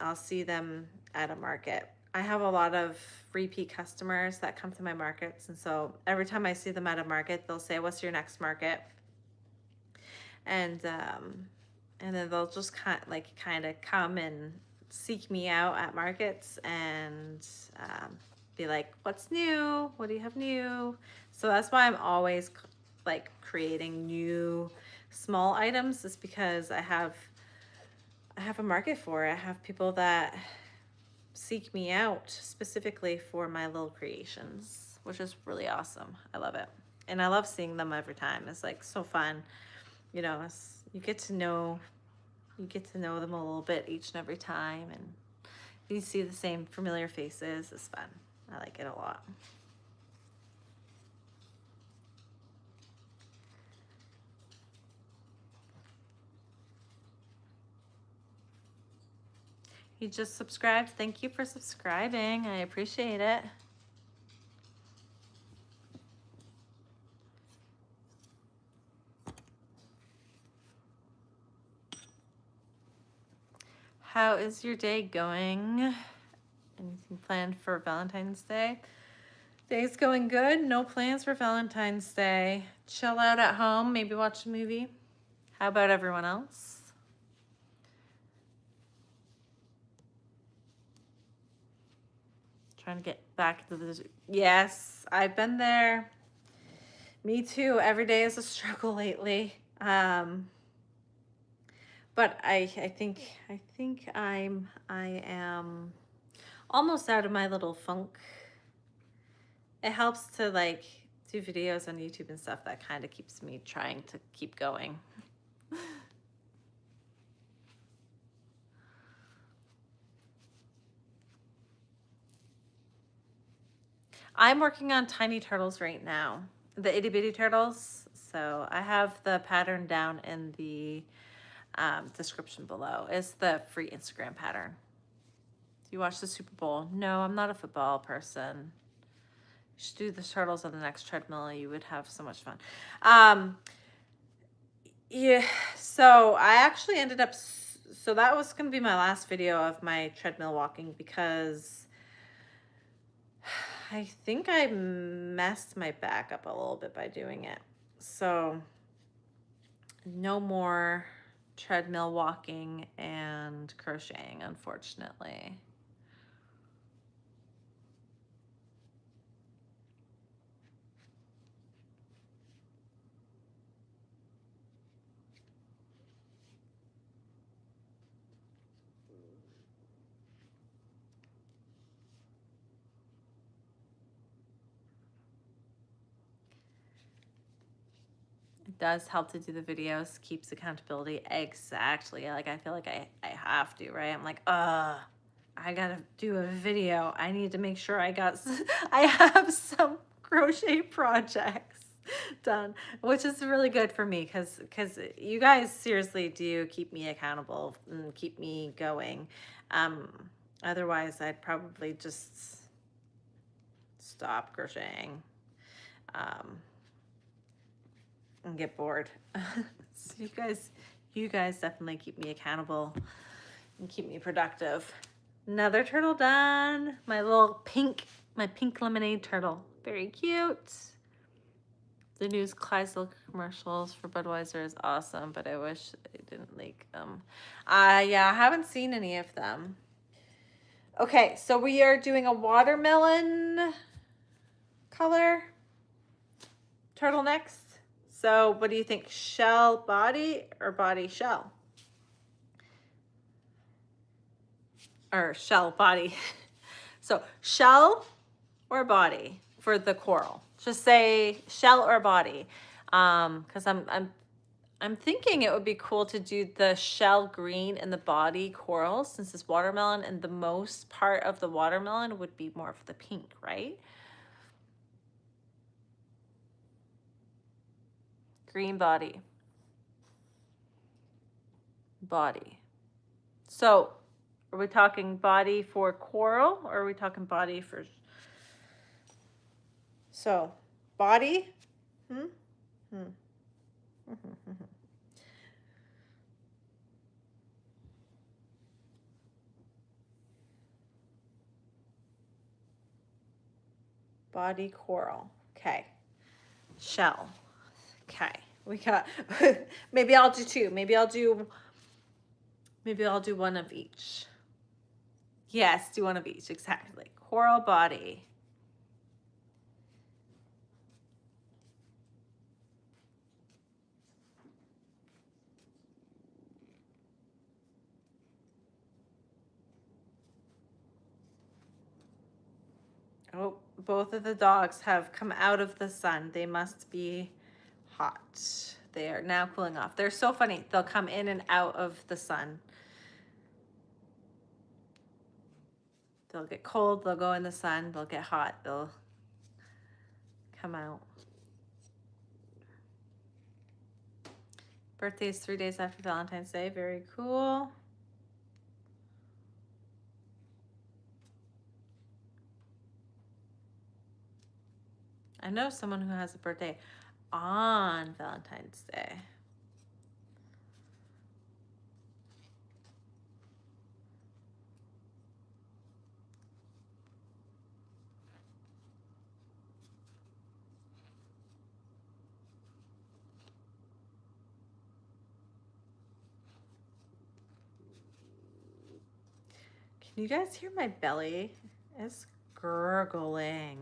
I'll see them at a market. I have a lot of repeat customers that come to my markets, and so every time I see them at a market, they'll say, "What's your next market?" And then they'll just kind of come and seek me out at markets and be like, "What's new? What do you have new?" So that's why I'm always like creating new small items, is because I have a market for it. I have people that seek me out specifically for my little creations, which is really awesome. I love it. And I love seeing them every time. It's like so fun. You know, you get to know them a little bit each and every time, and you see the same familiar faces. It's fun. I like it a lot. You just subscribed. Thank you for subscribing. I appreciate it. How is your day going? Anything planned for Valentine's Day? Day's going good. No plans for Valentine's Day. Chill out at home, maybe watch a movie. How about everyone else? Trying to get back to the... Yes, I've been there. Me too. Every day is a struggle lately. But I think I am almost out of my little funk. It helps to like do videos on YouTube and stuff. That kind of keeps me trying to keep going. I'm working on tiny turtles right now, the itty bitty turtles. So I have the pattern down in the description below. It's the free Instagram pattern. Do you watch the Super Bowl? No, I'm not a football person. You should do the turtles on the next treadmill. You would have so much fun. Yeah, so I actually ended up, so that was going to be my last video of my treadmill walking, because I think I messed my back up a little bit by doing it. So no more treadmill walking and crocheting, unfortunately. It does help to do the videos, keeps accountability. Exactly. Like, I feel like I have to, right? I'm like, I gotta do a video. I need to make sure I have some crochet projects done, which is really good for me, because you guys seriously do keep me accountable and keep me going. Otherwise I'd probably just stop crocheting and get bored. So you guys definitely keep me accountable and keep me productive. Another turtle done. My pink lemonade turtle. Very cute. The new Kleisel commercials for Budweiser is awesome, but I wish I didn't like them. Yeah, I haven't seen any of them. Okay, so we are doing a watermelon color turtle next. So what do you think? Shell body or body shell? Or shell body. So shell or body for the coral. Just say shell or body. Because I'm thinking it would be cool to do the shell green and the body coral since it's watermelon, and the most part of the watermelon would be more of the pink, right? Green body. Body. So are we talking body for coral or are we talking body for... So body. Body coral. Okay. Shell. Okay. We got... Maybe I'll do two. Maybe I'll do one of each. Yes, do one of each. Exactly. Coral body. Oh, both of the dogs have come out of the sun. They must be hot. They are now cooling off. They're so funny. They'll come in and out of the sun. They'll get cold, they'll go in the sun, they'll get hot, they'll come out. Birthday is 3 days after Valentine's Day. Very cool. I know someone who has a birthday on Valentine's Day. Can you guys hear my belly? It's gurgling.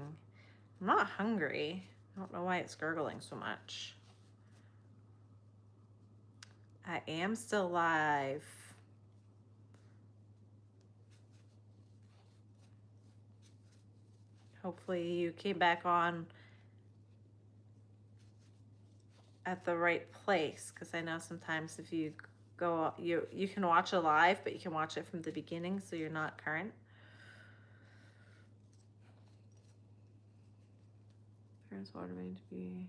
I'm not hungry. I don't know why it's gurgling so much. I am still live. Hopefully you came back on at the right place, because I know sometimes if you go, you can watch it live, but you can watch it from the beginning, so you're not current. Where's water made to be?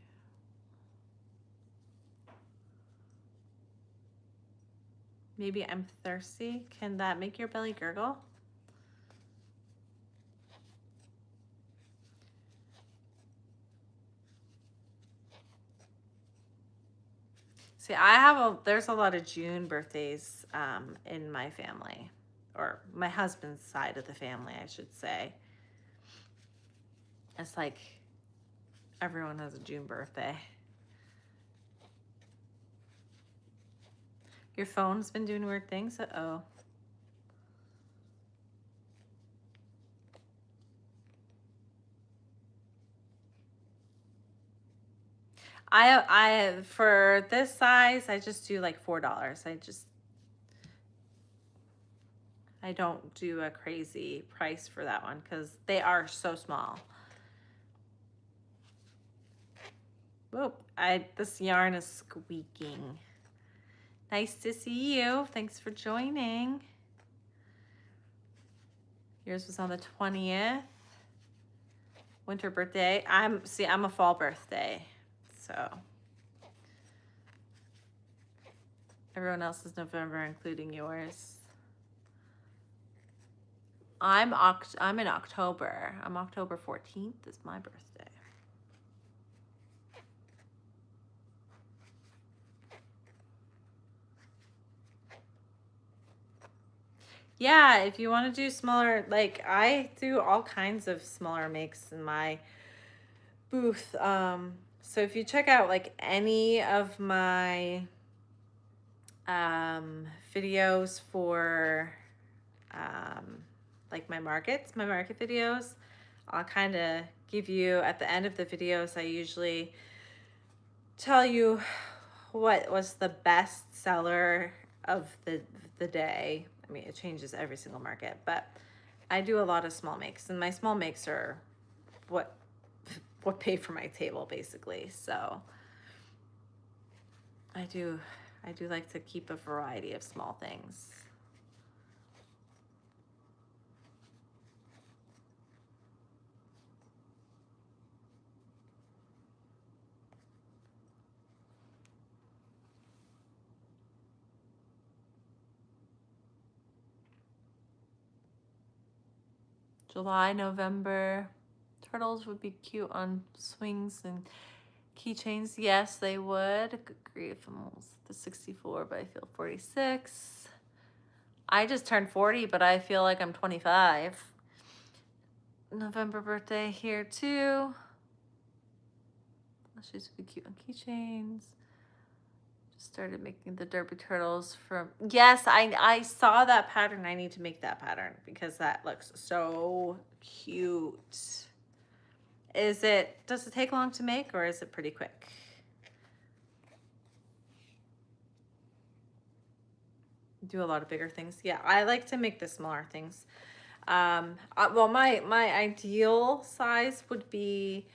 Maybe I'm thirsty. Can that make your belly gurgle? See, there's a lot of June birthdays in my family, or my husband's side of the family, I should say. It's like everyone has a June birthday. Your phone's been doing weird things? Uh-oh. I for this size, I just do like $4. I don't do a crazy price for that one because they are so small. Whoop, this yarn is squeaking. Nice to see you. Thanks for joining. Yours was on the 20th. Winter birthday. I'm a fall birthday. So everyone else is November, including yours. I'm in October. I'm October 14th is my birthday. Yeah, if you want to do smaller, like I do all kinds of smaller makes in my booth. So if you check out like any of my videos for like my market videos, I'll kind of give you at the end of the videos, I usually tell you what was the best seller of the day. I mean, it changes every single market, but I do a lot of small makes, and my small makes are what pay for my table basically. So I do like to keep a variety of small things. July, November. Turtles would be cute on swings and keychains. Yes, they would. Good grief, I'm almost the 64, but I feel 46. I just turned 40, but I feel like I'm 25. November birthday here too. She's would be cute on keychains. Just started making the derby turtles from, yes, I saw that pattern. I need to make that pattern because that looks so cute. Does it take long to make, or is it pretty quick? Do a lot of bigger things. Yeah, I like to make the smaller things. Well, my ideal size would be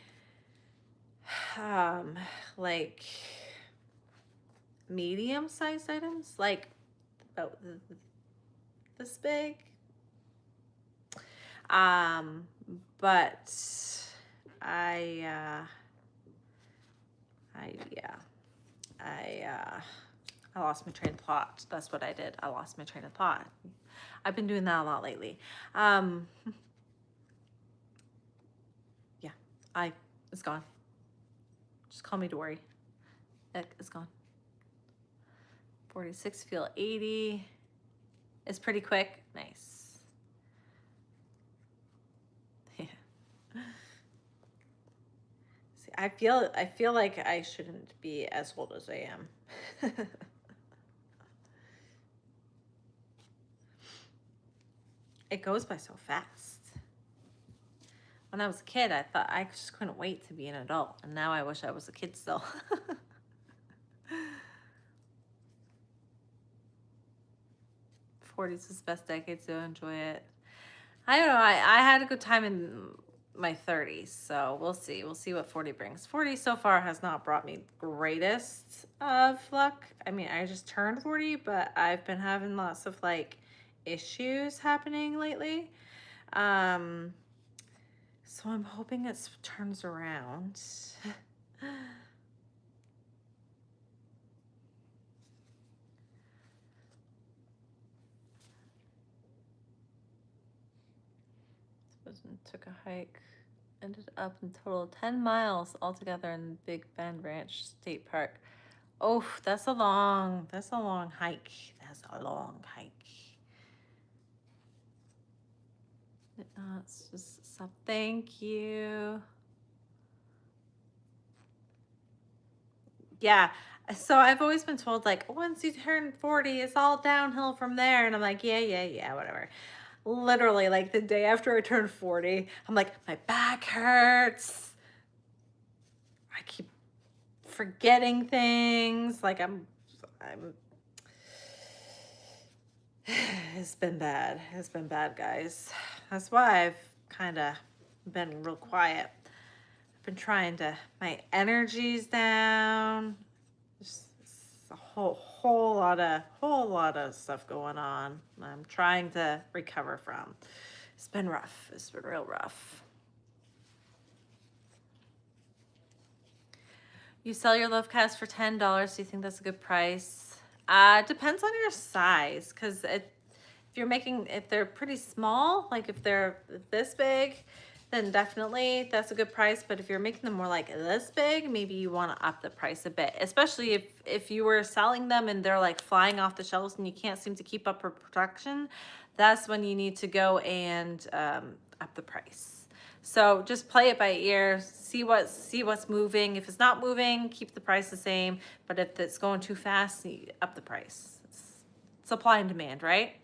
like medium sized items, like about this big. But I lost my train of thought. That's what I did. I lost my train of thought. I've been doing that a lot lately. Yeah, it's gone. Just call me Dory. It's gone. 46, feel 80. It's pretty quick. Nice. Yeah. See, I feel like I shouldn't be as old as I am. It goes by so fast. When I was a kid, I thought I just couldn't wait to be an adult, and now I wish I was a kid still. 40s is the best decade to enjoy it. I don't know. I had a good time in my 30s, so we'll see. We'll see what 40 brings. 40 so far has not brought me greatest of luck. I mean, I just turned 40, but I've been having lots of like issues happening lately. So I'm hoping it turns around. Took a hike, ended up in total 10 miles altogether in Big Bend Ranch State Park. Oh, that's a long hike. That's a long hike. It's just stop. Thank you. Yeah. So I've always been told like once you turn 40, it's all downhill from there. And I'm like, yeah, whatever. Literally like the day after I turned 40, I'm like, my back hurts. I keep forgetting things. Like I'm it's been bad. It's been bad, guys. That's why I've kind of been real quiet. I've been trying to, my energy's down. Just a whole lot of stuff going on. I'm trying to recover from. It's been rough. It's been real rough. You sell your love cast for $10. Do you think that's a good price? Depends on your size, because if they're pretty small, like if they're this big, then definitely that's a good price. But if you're making them more like this big, maybe you want to up the price a bit, especially if you were selling them and they're like flying off the shelves and you can't seem to keep up with production. That's when you need to go and up the price. So just play it by ear, see what's moving. If it's not moving, keep the price the same. But if it's going too fast, you up the price. It's supply and demand, right?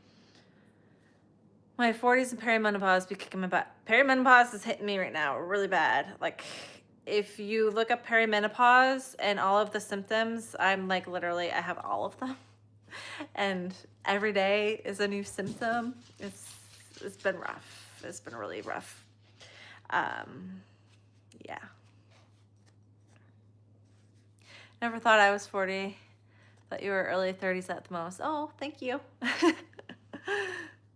My 40s and perimenopause be kicking my butt. Perimenopause is hitting me right now really bad. Like, if you look up perimenopause and all of the symptoms, I'm like literally, I have all of them. And every day is a new symptom. It's been rough. It's been really rough. Yeah. Never thought I was 40. Thought you were early 30s at the most. Oh, thank you.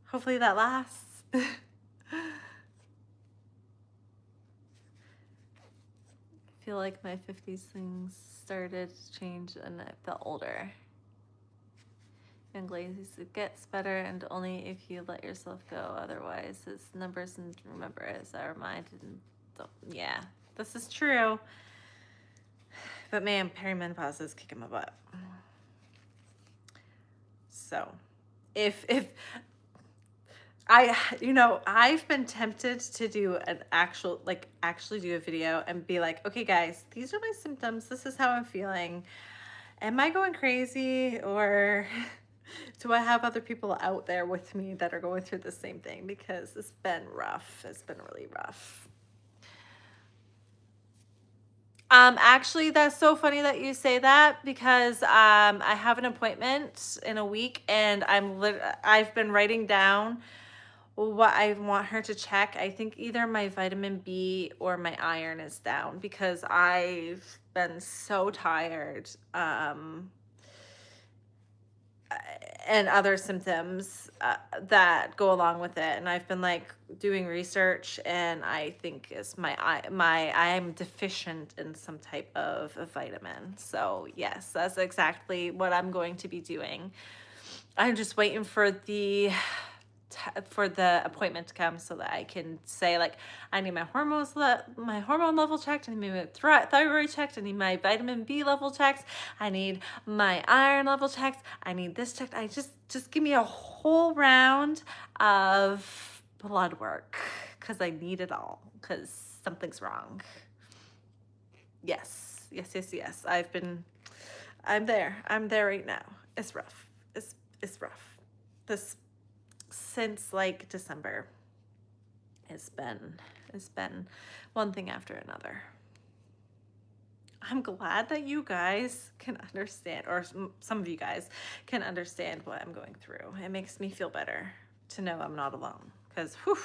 Hopefully that lasts. I feel like my 50s things started to change and I felt older. Young ladies, it gets better and only if you let yourself go. Otherwise, it's numbers and remember as I reminded. And yeah, this is true. But man, perimenopause is kicking my butt. So if I've been tempted to do an actually do a video and be like, okay guys, these are my symptoms. This is how I'm feeling. Am I going crazy or do I have other people out there with me that are going through the same thing? Because it's been rough. It's been really rough. Actually, that's so funny that you say that because I have an appointment in a week and I've been writing down what I want her to check. I think either my vitamin B or my iron is down because I've been so tired. And other symptoms that go along with it. And I've been like doing research and I think it's I'm deficient in some type of a vitamin. So yes, that's exactly what I'm going to be doing. I'm just waiting for the appointment to come so that I can say like, I need my hormone level checked, I need my thyroid checked, I need my vitamin B level checked, I need my iron level checked, I need this checked. I just give me a whole round of blood work because I need it all because something's wrong. Yes. I'm there right now. It's rough. It's rough. Since like December, it's been one thing after another. I'm glad that you guys can understand, or some of you guys can understand what I'm going through. It makes me feel better to know I'm not alone, because whew.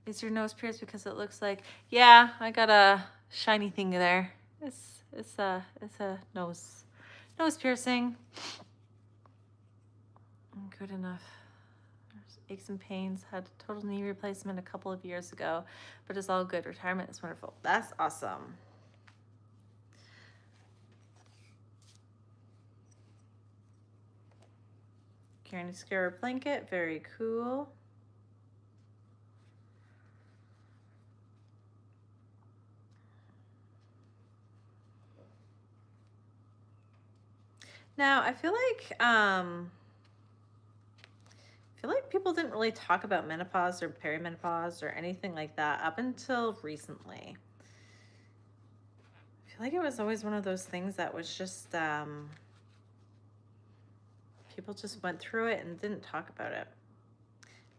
Is your nose pierced because it looks like, yeah, I got a shiny thing there. It's a nose piercing. Good enough. There's aches and pains. Had total knee replacement a couple of years ago, but it's all good. Retirement is wonderful. That's awesome. Carrying a scarab blanket. Very cool. Now, I feel like people didn't really talk about menopause or perimenopause or anything like that up until recently. I feel like it was always one of those things that was just, people just went through it and didn't talk about it.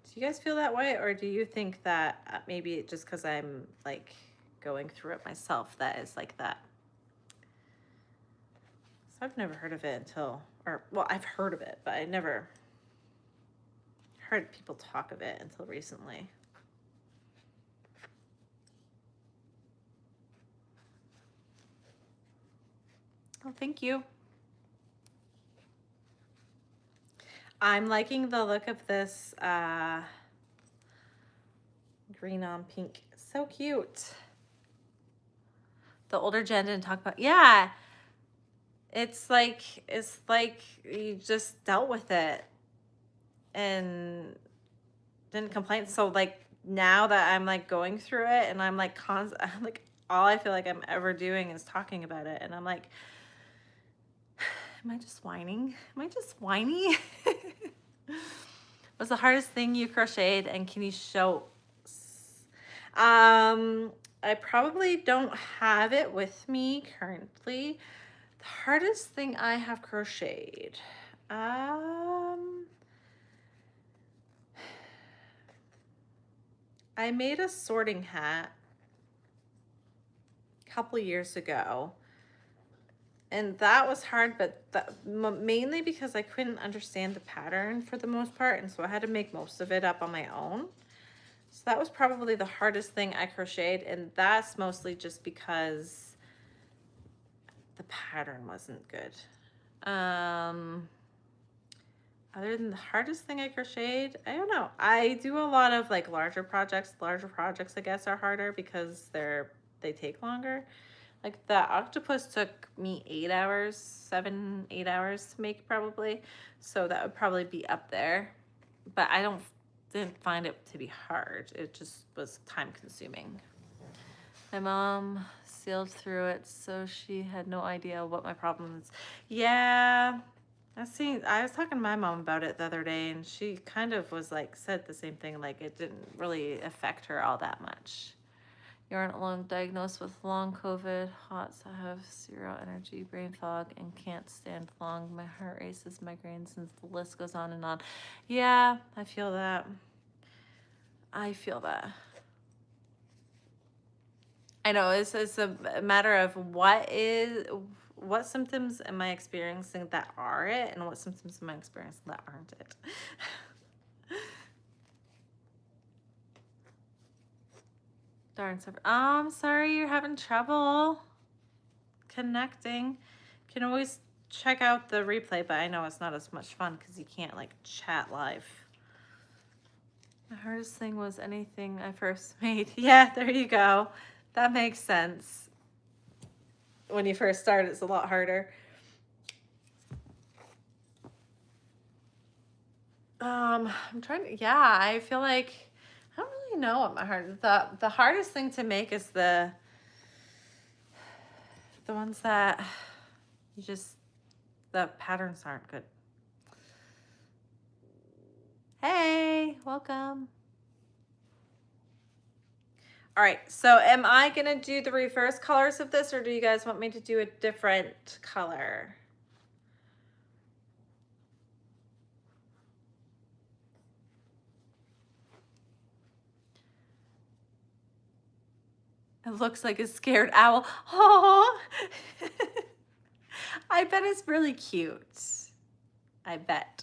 Do you guys feel that way? Or do you think that maybe just because I'm like going through it myself, that is like that? So I've never heard of it well, I've heard of it, but I never heard people talk of it until recently. Oh, thank you. I'm liking the look of this green on pink. So cute. The older gen didn't talk about, yeah. It's like you just dealt with it and didn't complain. So like now that I'm like going through it and I'm like all I feel like I'm ever doing is talking about it. And I'm like, am I just whining? Am I just whiny? What's the hardest thing you crocheted, and can you show? I probably don't have it with me currently. The hardest thing I have crocheted. I made a sorting hat a couple years ago. And that was hard, but mainly because I couldn't understand the pattern for the most part. And so I had to make most of it up on my own. So that was probably the hardest thing I crocheted. And that's mostly just because the pattern wasn't good. Other than the hardest thing I crocheted, I don't know. I do a lot of like larger projects. Larger projects, I guess, are harder because they take longer. Like the octopus took me 8 hours, 7, 8 hours to make probably. So that would probably be up there. But I didn't find it to be hard. It just was time consuming. My mom sailed through it, so she had no idea what my problem is. Yeah, I was talking to my mom about it the other day, and she kind of was like, said the same thing, like it didn't really affect her all that much. You aren't alone. Diagnosed with long COVID, HOTS. I have 0 energy, brain fog, and can't stand long. My heart races, migraines, and the list goes on and on. Yeah, I feel that. I feel that. I know it's a matter of what symptoms am I experiencing that are it, and what symptoms am I experiencing that aren't it. Darn, sorry you're having trouble connecting. You can always check out the replay, but I know it's not as much fun because you can't like chat live. The hardest thing was anything I first made. Yeah, there you go. That makes sense. When you first start, it's a lot harder. I'm trying to, yeah, I feel like, I don't really know what my the hardest thing to make is the ones that the patterns aren't good. Hey, welcome. All right, so am I gonna do the reverse colors of this, or do you guys want me to do a different color? It looks like a scared owl. Oh, I bet it's really cute. I bet.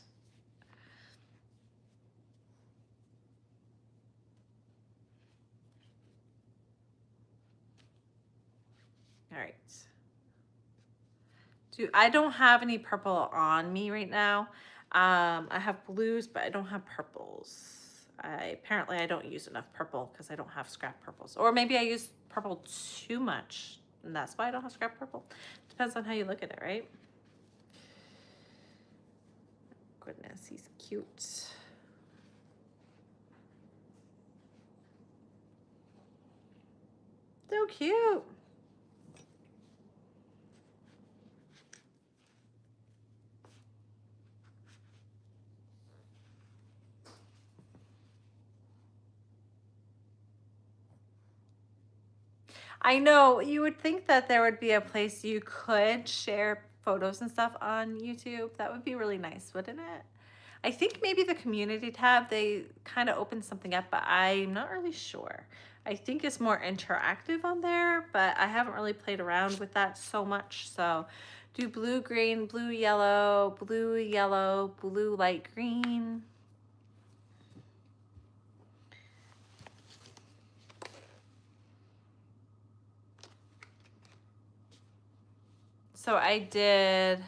All right. I don't have any purple on me right now. I have blues, but I don't have purples. Apparently I don't use enough purple because I don't have scrap purples. Or maybe I use purple too much, and that's why I don't have scrap purple. Depends on how you look at it, right? Goodness, he's cute. So cute. I know, you would think that there would be a place you could share photos and stuff on YouTube. That would be really nice, wouldn't it? I think maybe the community tab, they kind of opened something up, but I'm not really sure. I think it's more interactive on there, but I haven't really played around with that so much. So do blue, green, blue, yellow, blue, light green. So I did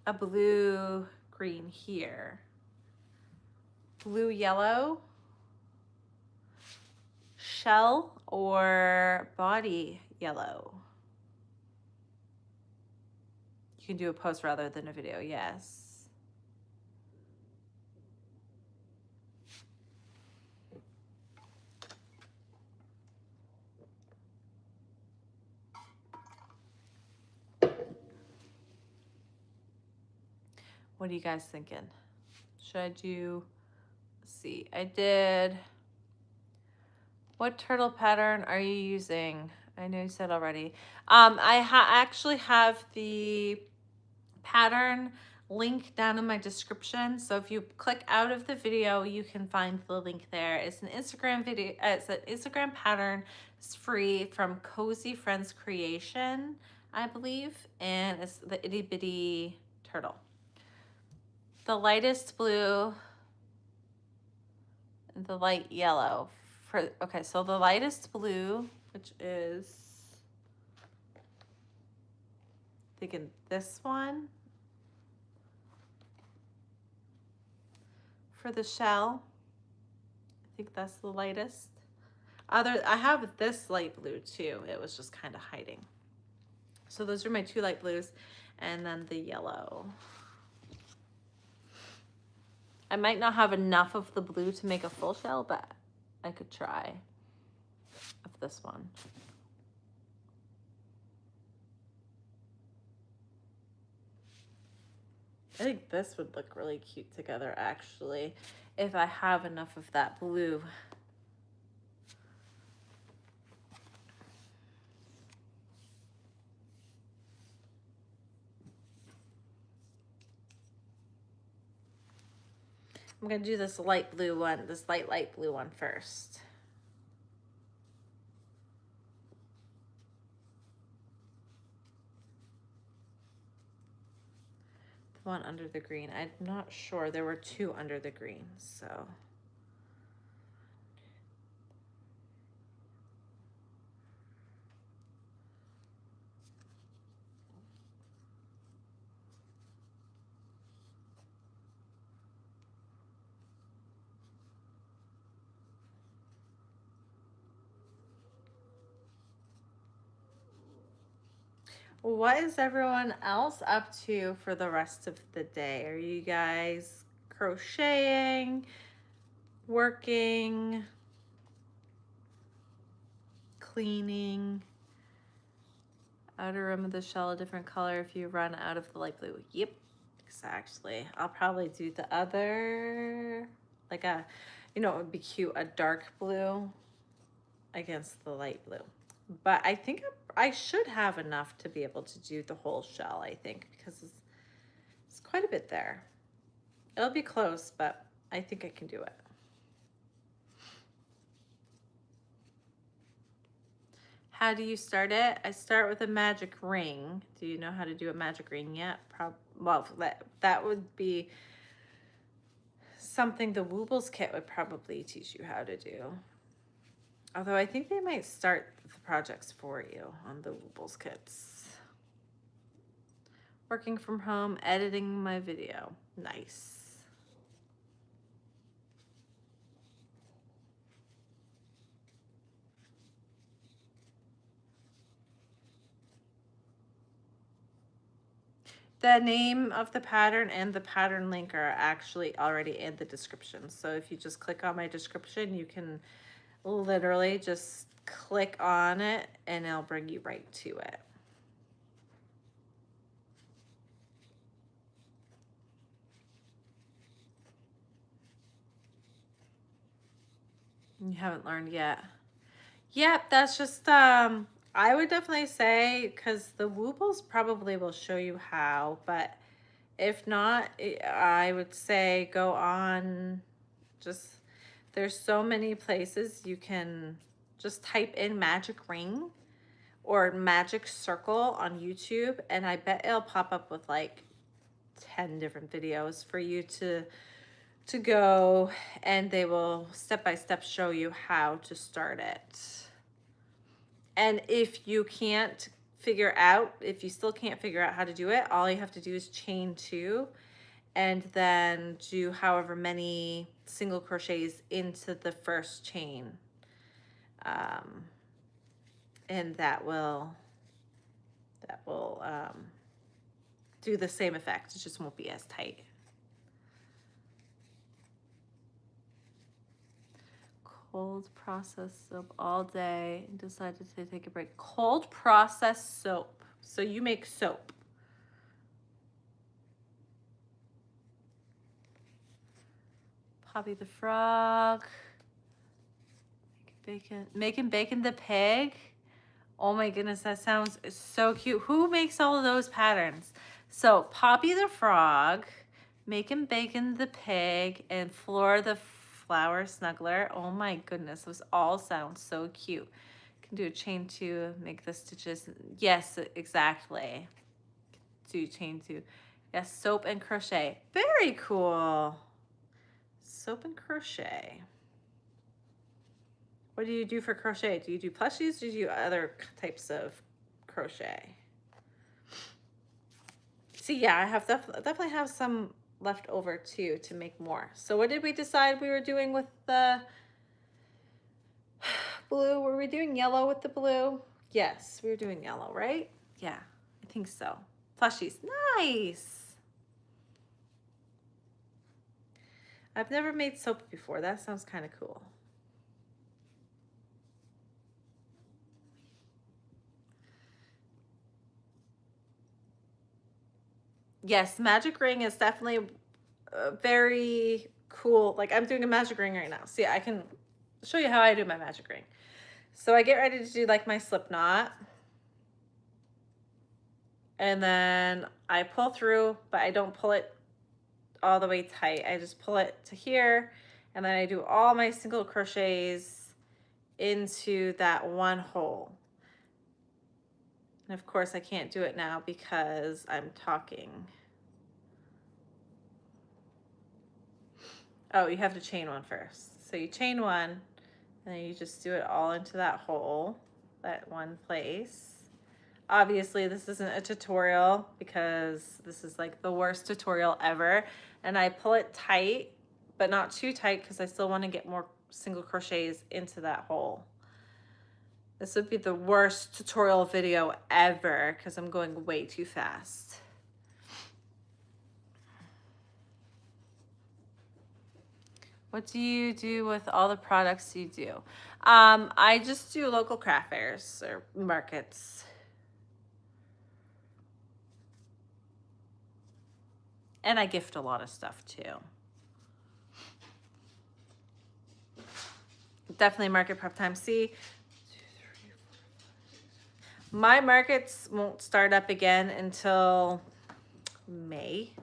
a blue, green here. Blue, yellow, shell, or body yellow. You can do a post rather than a video, yes. What are you guys thinking? Should I do see, I did, what turtle pattern are you using? I know you said already. I actually have the pattern link down in my description. So if you click out of the video, you can find the link there. It's an Instagram video. It's an Instagram pattern. It's free from Cozy Friends Creation, I believe. And it's the itty bitty turtle. The lightest blue and the light yellow. Okay, so the lightest blue, which is, thinking this one for the shell. I think that's the lightest. I have this light blue too. It was just kind of hiding. So those are my two light blues, and then the yellow. I might not have enough of the blue to make a full shell, but I could try of this one. I think this would look really cute together, actually, if I have enough of that blue. I'm gonna do this light blue one, this light blue one first. The one under the green. I'm not sure. There were two under the green, so. What is everyone else up to for the rest of the day? Are you guys crocheting, working, cleaning? Outer rim of the shell a different color if you run out of the light blue. Yep, exactly. I'll probably do the other, like a, you know, it would be cute, a dark blue against the light blue. But I think I should have enough to be able to do the whole shell, I think, because it's quite a bit there. It'll be close, but I think I can do it. How do you start it? I start with a magic ring. Do you know how to do a magic ring yet? Well, that would be something the Woobles kit would probably teach you how to do. Although I think they might start the projects for you on the Woobles kits. Working from home, editing my video. Nice. The name of the pattern and the pattern link are actually already in the description. So if you just click on my description, you can literally just click on it and it'll bring you right to it. You haven't learned yet. Yep, that's just, I would definitely say, because the Woobles probably will show you how, but if not, I would say go on, just, there's so many places you can just type in magic ring or magic circle on YouTube, and I bet it'll pop up with like 10 different videos for you to go, and they will step by step show you how to start it. And if you can't figure out, if you still can't figure out how to do it, all you have to do is chain 2 and then do however many single crochets into the first chain. And that will do the same effect. It just won't be as tight. Cold processed soap all day and decided to take a break. Cold processed soap. So you make soap. Poppy the Frog. Making Bacon the Pig. Oh my goodness, that sounds so cute. Who makes all of those patterns? So Poppy the Frog, Making Bacon the Pig, and Flora the Flower Snuggler. Oh my goodness, those all sound so cute. Can do a chain 2, make the stitches. Yes, exactly. Do chain 2. Yes, soap and crochet. Very cool. Soap and crochet. What do you do for crochet? Do you do plushies? Do you do other types of crochet? See, yeah, I have definitely have some left over too to make more. So what did we decide we were doing with the blue? Were we doing yellow with the blue? Yes, we were doing yellow, right? Yeah, I think so. Plushies, nice. I've never made soap before. That sounds kind of cool. Yes, magic ring is definitely very cool. Like I'm doing a magic ring right now. See, I can show you how I do my magic ring. So I get ready to do like my slip knot. And then I pull through, but I don't pull it all the way tight. I just pull it to here, and then I do all my single crochets into that one hole. And of course I can't do it now because I'm talking. Oh, you have to chain one first. So you chain one, and then you just do it all into that hole, that one place. Obviously this isn't a tutorial because this is like the worst tutorial ever. And I pull it tight, but not too tight because I still want to get more single crochets into that hole. This would be the worst tutorial video ever because I'm going way too fast. What do you do with all the products you do? I just do local craft fairs or markets. And I gift a lot of stuff too. Definitely market prep time. See, my markets won't start up again until May.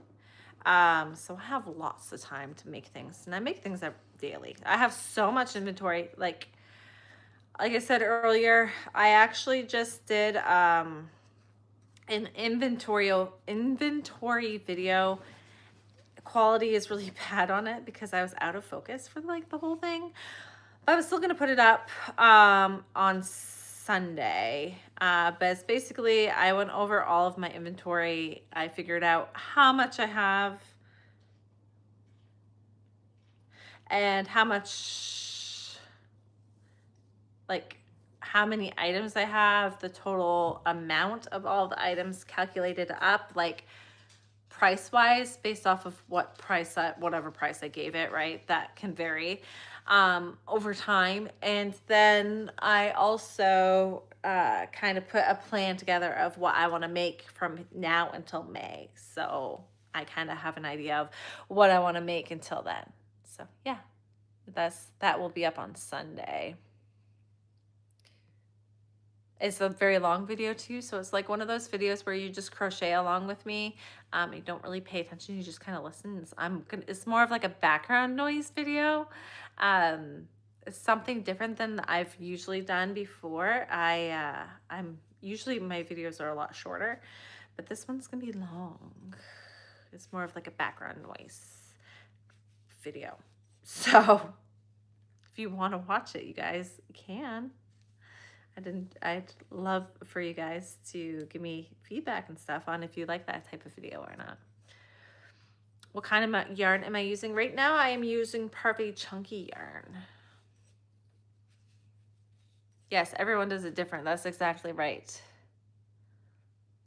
So I have lots of time to make things, and I make things daily. I have so much inventory. Like I said earlier, I actually just did an inventory video. Quality is really bad on it because I was out of focus for like the whole thing. But I was still gonna put it up on Sunday. But it's basically, I went over all of my inventory. I figured out how much I have and how much, like how many items I have, the total amount of all the items calculated up, like price wise, based off of what price, whatever price I gave it, right? That can vary over time. And then I also kind of put a plan together of what I want to make from now until May. So I kind of have an idea of what I want to make until then. So yeah, that will be up on Sunday. It's a very long video too, so it's like one of those videos where you just crochet along with me. You don't really pay attention, you just kind of listen. It's more of like a background noise video. It's something different than I've usually done before. I'm usually, my videos are a lot shorter, but this one's gonna be long. It's more of like a background noise video. So if you want to watch it, you guys can. I'd love for you guys to give me feedback and stuff on if you like that type of video or not. What kind of yarn am I using? Right now I am using Parfait Chunky yarn. Yes, everyone does it different. That's exactly right.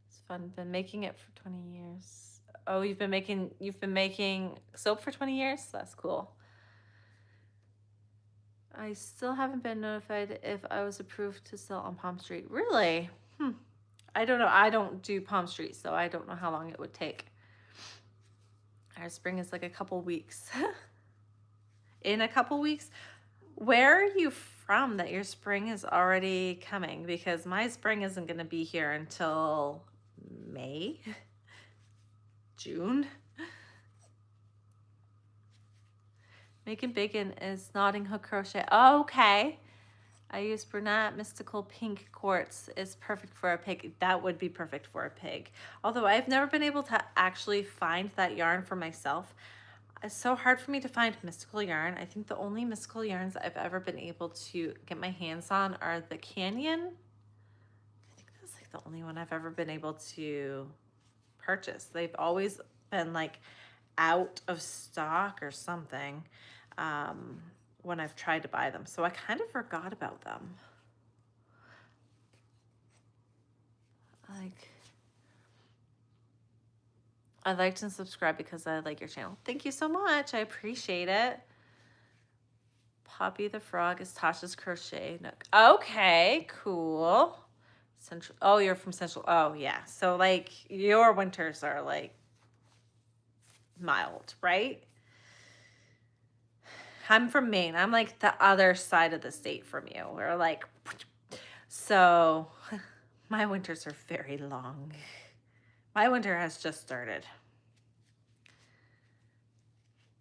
It's fun. Been making it for 20 years. Oh, you've been making soap for 20 years? That's cool. I still haven't been notified if I was approved to sell on Palm Street. Really? I don't know. I don't do Palm Street, so I don't know how long it would take. Our spring is like a couple weeks. in a couple weeks. Where are you from that your spring is already coming? Because my spring isn't going to be here until May, June. Making Bacon is Knotting Hook Crochet. Oh, okay. I use Brunette Mystical Pink Quartz. It's perfect for a pig. That would be perfect for a pig. Although I've never been able to actually find that yarn for myself. It's so hard for me to find mystical yarn. I think the only mystical yarns I've ever been able to get my hands on are the Canyon. I think that's like the only one I've ever been able to purchase. They've always been like out of stock or something when I've tried to buy them. So I kind of forgot about them. I liked and subscribed because I like your channel. Thank you so much. I appreciate it. Poppy the Frog is Tasha's Crochet Nook. Okay, cool. Central. Oh, you're from Central. Oh, yeah. So like your winters are like mild, right? I'm from Maine. I'm like the other side of the state from you. We're like, so my winters are very long. My winter has just started.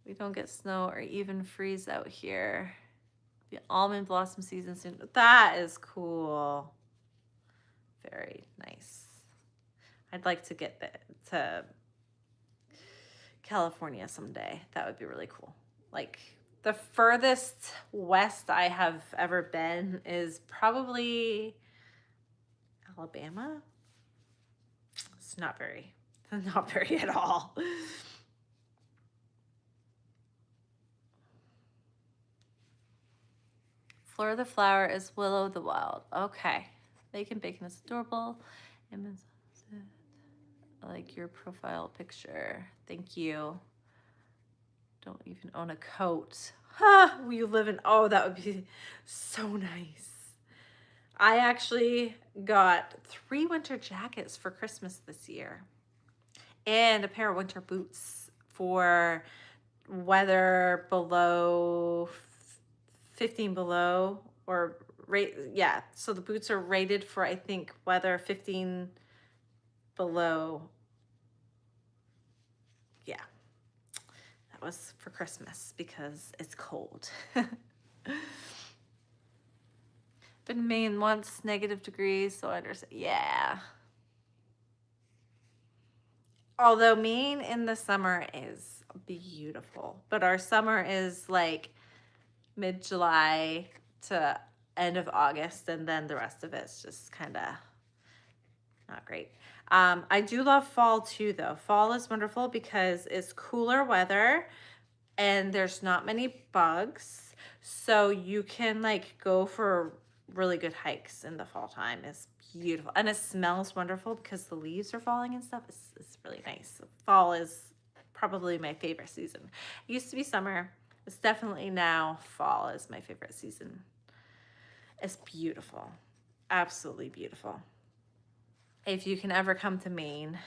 We don't get snow or even freeze out here. The almond blossom season soon. That is cool. Very nice. I'd like to get to California someday. That would be really cool. Like the furthest west I have ever been is probably Alabama. It's not very at all. Flora the Flower is Willow the Wild. Okay. Bacon is adorable. I like your profile picture. Thank you. Don't even own a coat. Ha! Will you live in? Oh, that would be so nice. I actually got 3 winter jackets for Christmas this year and a pair of winter boots for weather below 15 below or rate. Yeah. So the boots are rated for, I think, weather 15 below. Yeah. That was for Christmas because it's cold. Been in Maine once, negative degrees, so I understand. Yeah. Although Maine in the summer is beautiful, but our summer is like mid-July to end of August, and then the rest of it's just kind of not great. I do love fall too, though. Fall is wonderful because it's cooler weather and there's not many bugs, so you can like go for really good hikes in the fall time. It's beautiful, and it smells wonderful because the leaves are falling and stuff. It's really nice. Fall is probably my favorite season. It used to be summer. It's definitely now fall is my favorite season. It's beautiful, absolutely beautiful. If you can ever come to Maine,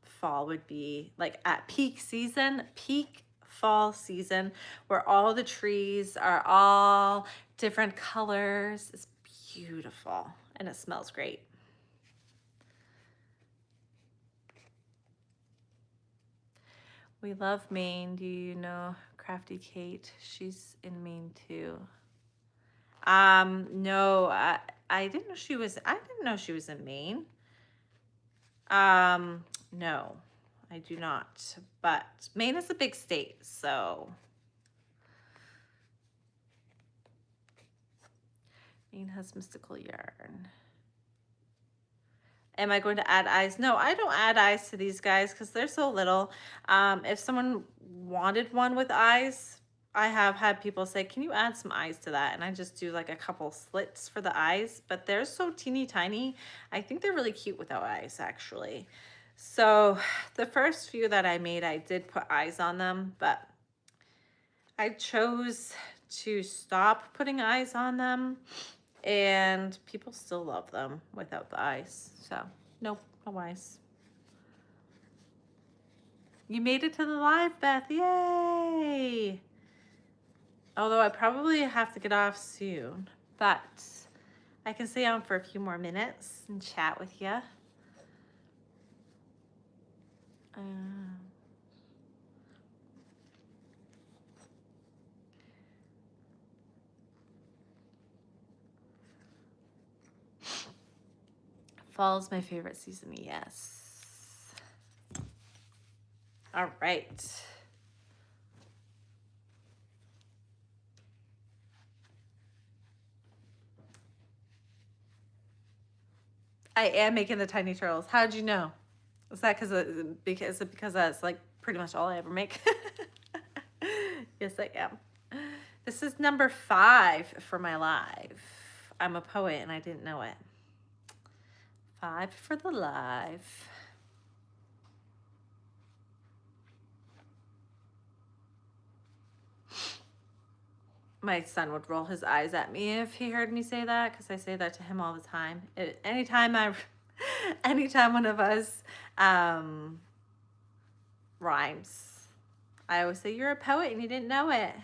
fall would be like at peak season, peak fall season, where all the trees are all different colors. It's beautiful and it smells great. We love Maine. Do you know Crafty Kate? She's in Maine too. No, I didn't know she was in Maine. No, I do not, but Maine is a big state, so. Maine has mystical yarn. Am I going to add eyes? No, I don't add eyes to these guys because they're so little. If someone wanted one with eyes, I have had people say, can you add some eyes to that? And I just do like a couple slits for the eyes, but they're so teeny tiny. I think they're really cute without eyes, actually. So the first few that I made, I did put eyes on them, but I chose to stop putting eyes on them, and people still love them without the eyes. So nope, no eyes. You made it to the live, Beth. Yay! Although I probably have to get off soon, but I can stay on for a few more minutes and chat with you. Fall is my favorite season, yes. All right. I am making the tiny turtles. How'd you know? Is that because that's like pretty much all I ever make? Yes, I am. This is number 5 for my live. I'm a poet and I didn't know it. 5 for the live. My son would roll his eyes at me if he heard me say that, because I say that to him all the time. Anytime one of us rhymes, I always say, "You're a poet and you didn't know it."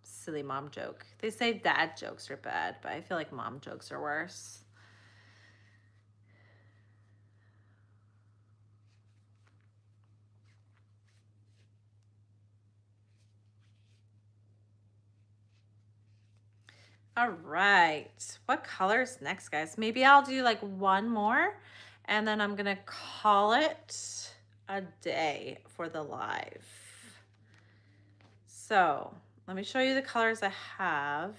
Silly mom joke. They say dad jokes are bad, but I feel like mom jokes are worse. All right, what color's next, guys? Maybe I'll do like one more and then I'm gonna call it a day for the live. So let me show you the colors I have.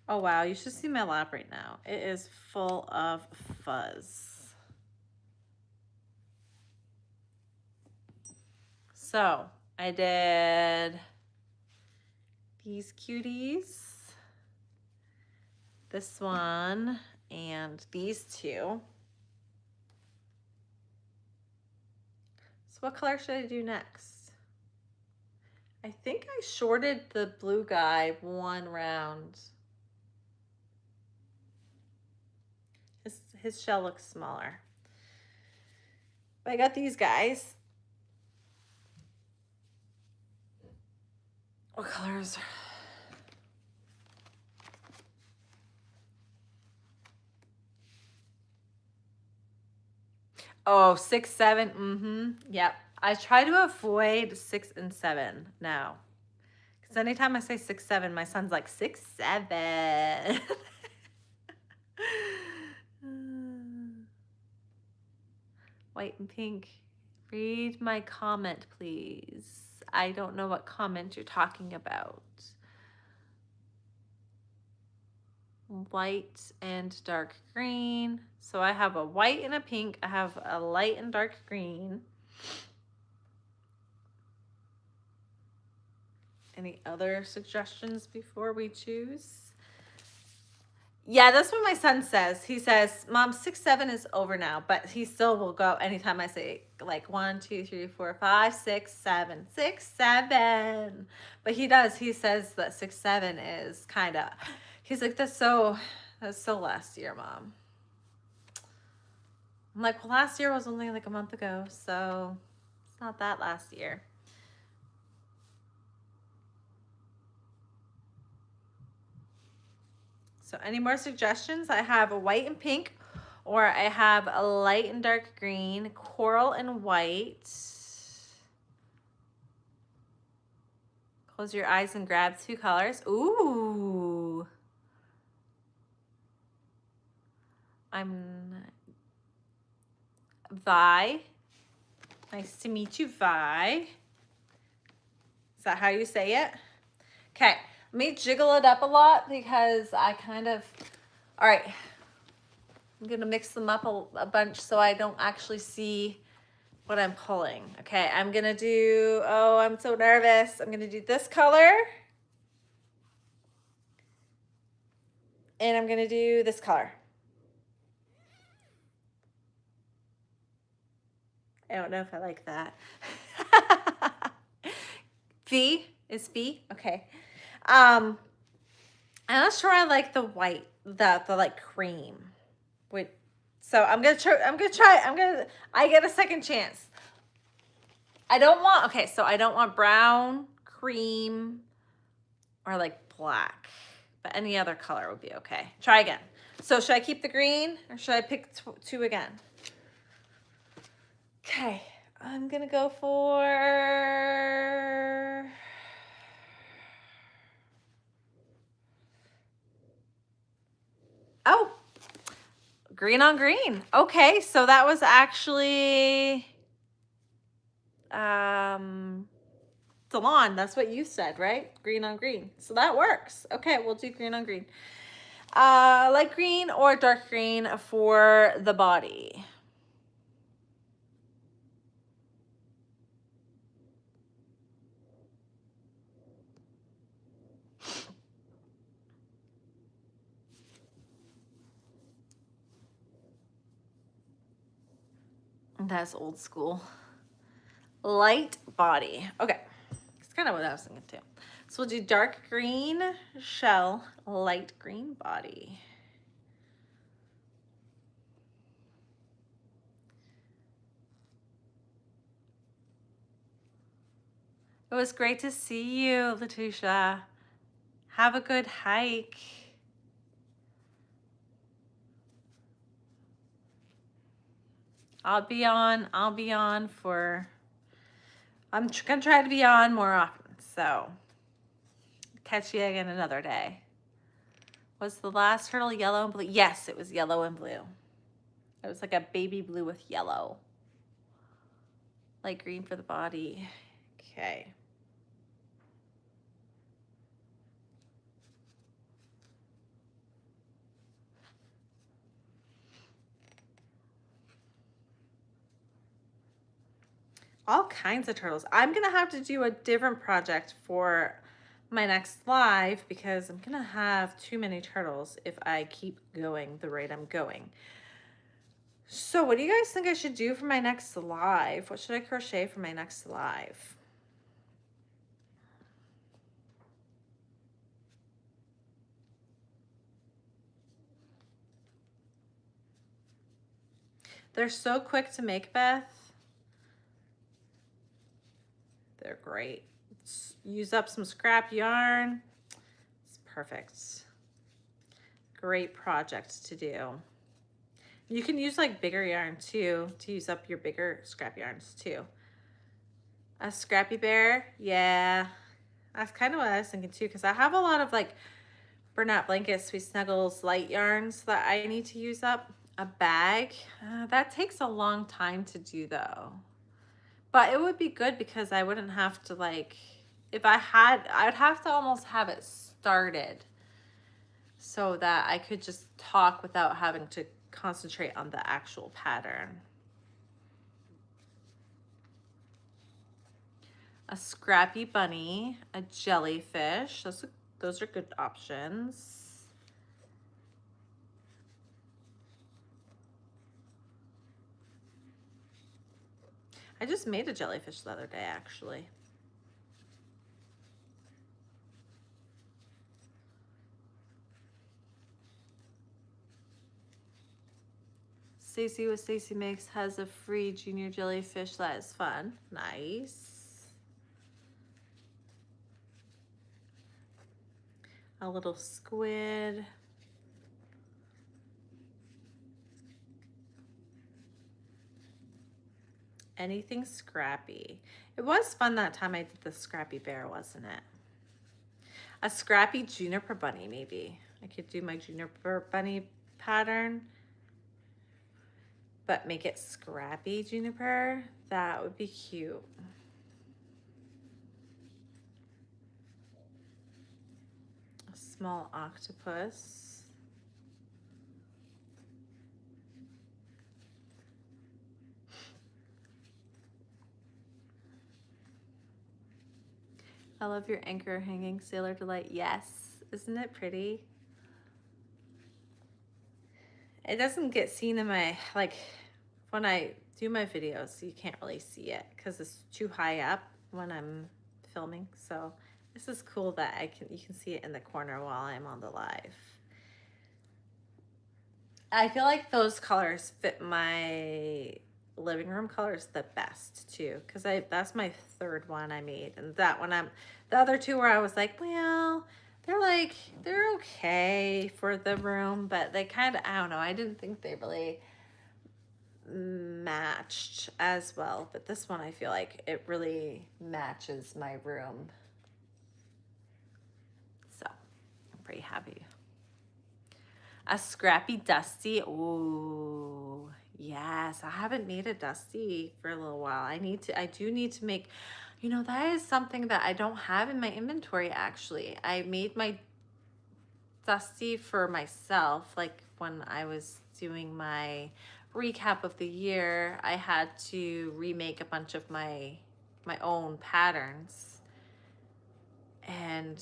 Oh wow, you should see my lap right now. It is full of fuzz. So I did these cuties, this one, and these two. So what color should I do next? I think I shorted the blue guy one round. His shell looks smaller. But I got these guys. What colors? Oh, 6, 7. Yep. I try to avoid 6 and 7 now. Because anytime I say 6, 7, my son's like, 6, 7. White and pink. Read my comment, please. I don't know what comment you're talking about. White and dark green. So I have a white and a pink. I have a light and dark green. Any other suggestions before we choose? Yeah, that's what my son says. He says, "Mom, 6, 7 is over now," but he still will go anytime I say like 1, 2, 3, 4, 5, 6, 7, 6, 7. But he does. He says that 6, 7 is kind of. He's like, that's so last year, Mom. I'm like, well, last year was only like a month ago, so it's not that last year. So any more suggestions? I have a white and pink, or I have a light and dark green, coral and white. Close your eyes and grab 2 colors. Ooh. I'm Vi. Nice to meet you, Vi. Is that how you say it? Okay. Let me jiggle it up a lot because I kind of, all right, I'm going to mix them up a bunch so I don't actually see what I'm pulling. Okay, I'm going to do, oh, I'm so nervous. I'm going to do this color. And I'm going to do this color. I don't know if I like that. V is V? Okay. I'm not sure I like the white, the like cream. Wait, So I get a second chance. I don't want brown, cream, or like black, but any other color would be okay. Try again. So should I keep the green or should I pick two again? Okay, I'm gonna go for, oh, green on green. Okay, so that was actually, Salon, that's what you said, right? Green on green. So that works. Okay, we'll do green on green. Light green or dark green for the body. That's old school. Light body. Okay, that's kind of what I was thinking too. So we'll do dark green shell, light green body. It was great to see you, Letitia. Have a good hike. I'll be on for, I'm gonna try to be on more often, so catch you again another day. Was the last turtle yellow and blue? Yes, it was yellow and blue. It was like a baby blue with yellow. Light green for the body. Okay. All kinds of turtles. I'm gonna have to do a different project for my next live because I'm gonna have too many turtles if I keep going the rate I'm going. So what do you guys think I should do for my next live? What should I crochet for my next live? They're so quick to make, Beth. They're great. Use up some scrap yarn. It's perfect. Great project to do. You can use like bigger yarn too to use up your bigger scrap yarns too. A scrappy bear, yeah. That's kind of what I was thinking too, because I have a lot of like burnout blankets, sweet snuggles, light yarns that I need to use up. A bag, that takes a long time to do though. But it would be good because I wouldn't have to like, if I had, I'd have to almost have it started so that I could just talk without having to concentrate on the actual pattern. A scrappy bunny, a jellyfish. Those are good options. I just made a jellyfish the other day, actually. Stacy with Stacy Makes has a free junior jellyfish. That is fun. Nice. A little squid. Anything scrappy. It was fun that time I did the scrappy bear, wasn't it? A scrappy juniper bunny, maybe. I could do my juniper bunny pattern, but make it scrappy juniper. That would be cute. A small octopus. I love your anchor hanging Sailor Delight. Yes, isn't it pretty? It doesn't get seen in my, like, when I do my videos, you can't really see it because it's too high up when I'm filming. So this is cool that you can see it in the corner while I'm on the live. I feel like those colors fit my living room colors the best too, because that's my third one I made, and that one the other two where I was like, well, they're okay for the room, but they kind of, I don't know, I didn't think they really matched as well, but this one I feel like it really matches my room, so I'm pretty happy. A scrappy dusty. Ooh, yes. I haven't made a dusty for a little while. I do need to make, you know, that is something that I don't have in my inventory actually. I made my dusty for myself, like when I was doing my recap of the year, I had to remake a bunch of my own patterns. And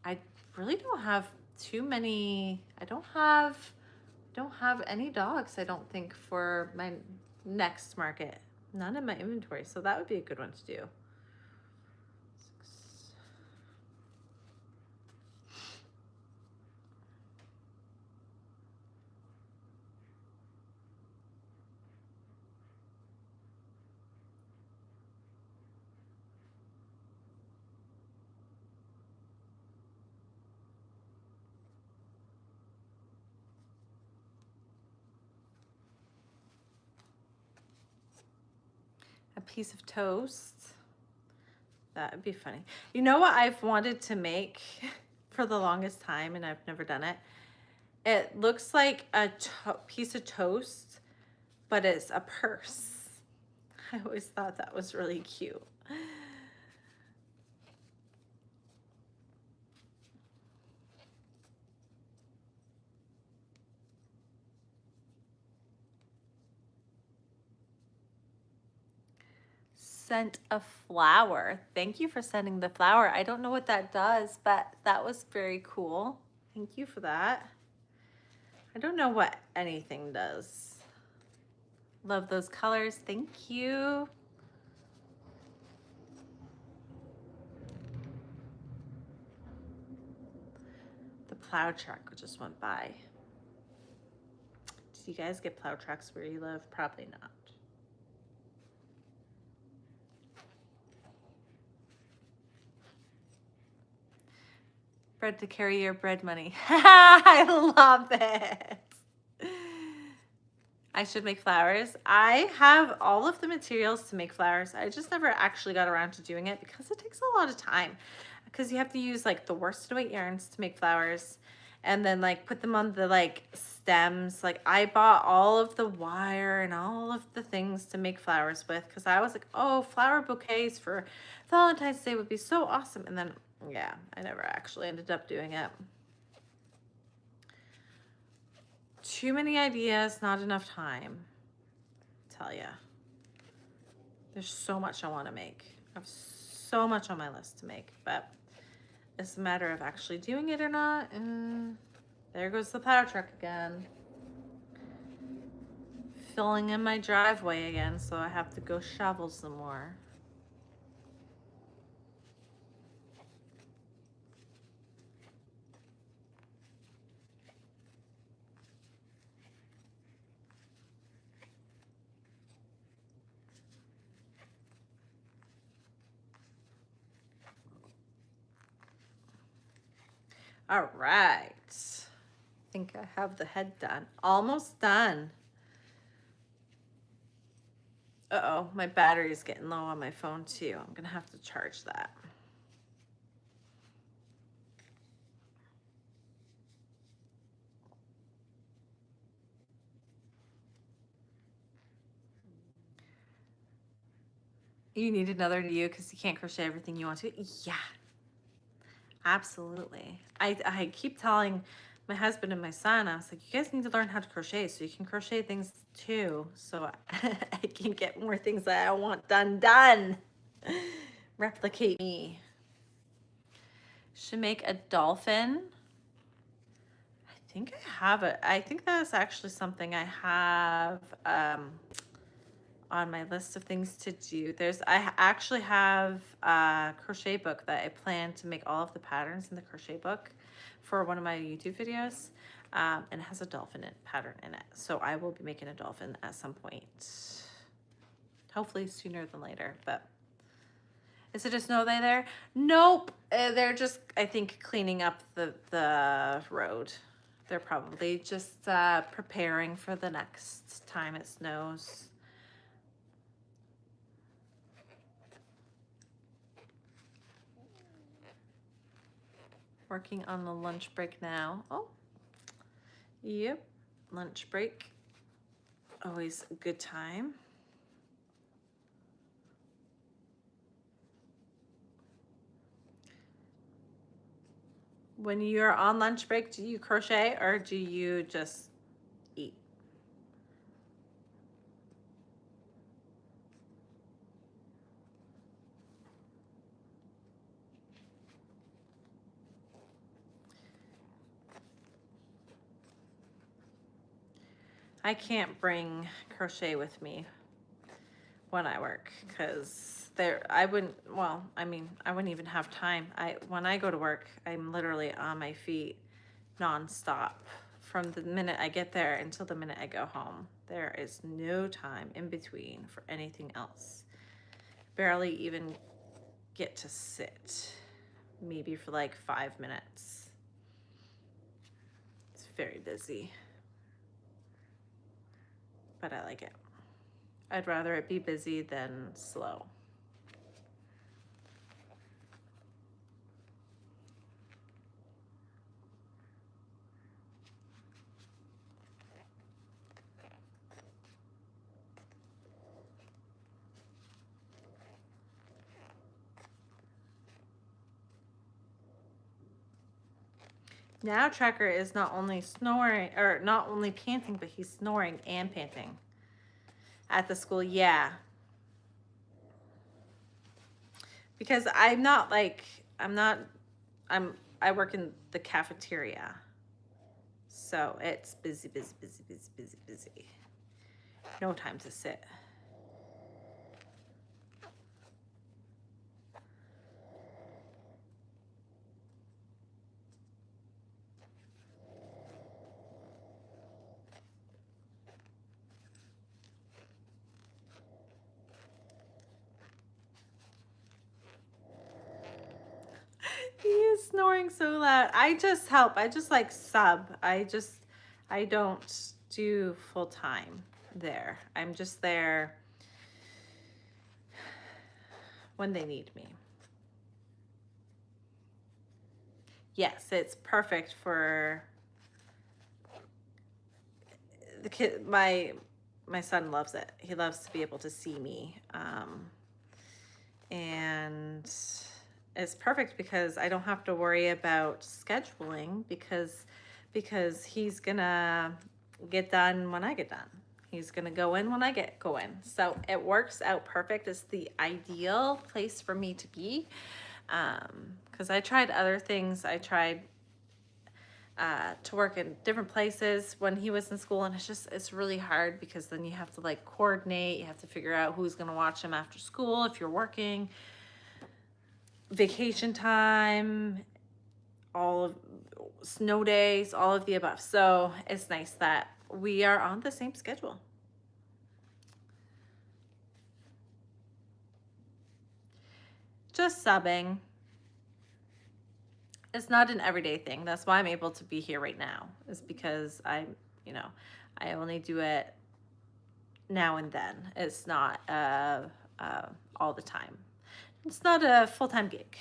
I really don't have too many. I don't have any dogs, I don't think, for my next market. None in my inventory, so that would be a good one to do. A piece of toast. That would be funny. You know what I've wanted to make for the longest time, and I've never done it? It looks like a piece of toast, but it's a purse. I always thought that was really cute. Sent a flower. Thank you for sending the flower. I don't know what that does, but that was very cool. Thank you for that. I don't know what anything does. Love those colors. Thank you. The plow truck just went by. Do you guys get plow trucks where you live? Probably not. Bread to carry your bread money. I love it. I should make flowers. I have all of the materials to make flowers. I just never actually got around to doing it because it takes a lot of time. Because you have to use like the worsted weight yarns to make flowers, and then like put them on the like stems. Like I bought all of the wire and all of the things to make flowers with, because I was like, oh, flower bouquets for Valentine's Day would be so awesome. And then yeah, I never actually ended up doing it. Too many ideas, not enough time. I tell ya. There's so much I want to make. I have so much on my list to make, but it's a matter of actually doing it or not. There goes the plow truck again. Filling in my driveway again, so I have to go shovel some more. All right. I think I have the head done. Almost done. Uh-oh, my battery is getting low on my phone too. I'm gonna have to charge that. You need another you because you can't crochet everything you want to. Yeah, absolutely. I keep telling my husband and my son, I was like, you guys need to learn how to crochet so you can crochet things too, so I can get more things that I want done. Replicate me. Should make a dolphin. I think I have it. I think that's actually something I have on my list of things to do. I actually have a crochet book that I plan to make all of the patterns in the crochet book for one of my YouTube videos. and it has a dolphin pattern in it. So I will be making a dolphin at some point, hopefully sooner than later. But is it a snow day there? Nope. They're just, I think, cleaning up the road. They're probably just preparing for the next time it snows. Working on the lunch break now. Oh, yep, lunch break. Always a good time. When you're on lunch break, do you crochet or do you just eat? I can't bring crochet with me when I work because I wouldn't, well, I mean, I wouldn't even have time. When I go to work, I'm literally on my feet nonstop from the minute I get there until the minute I go home. There is no time in between for anything else. Barely even get to sit, maybe for like 5 minutes. It's very busy, but I like it. I'd rather it be busy than slow. Now Tracker is not only snoring, or not only panting, but he's snoring and panting at the school. Yeah. Because I work in the cafeteria. So it's busy, busy, busy, busy, busy, busy. No time to sit. He is snoring so loud. I just help. I just like sub. I don't do full time there. I'm just there when they need me. Yes, it's perfect for the kid. My son loves it. He loves to be able to see me. And it's perfect because I don't have to worry about scheduling because he's gonna get done when I get done. He's gonna go in when I go in. So it works out perfect. It's the ideal place for me to be. Because I tried other things. I tried to work in different places when he was in school, and it's really hard because then you have to like coordinate. You have to figure out who's gonna watch him after school if you're working, vacation time, all of snow days, all of the above. So it's nice that we are on the same schedule. Just subbing. It's not an everyday thing. That's why I'm able to be here right now, is because I only do it now and then. It's not all the time. It's not a full-time gig.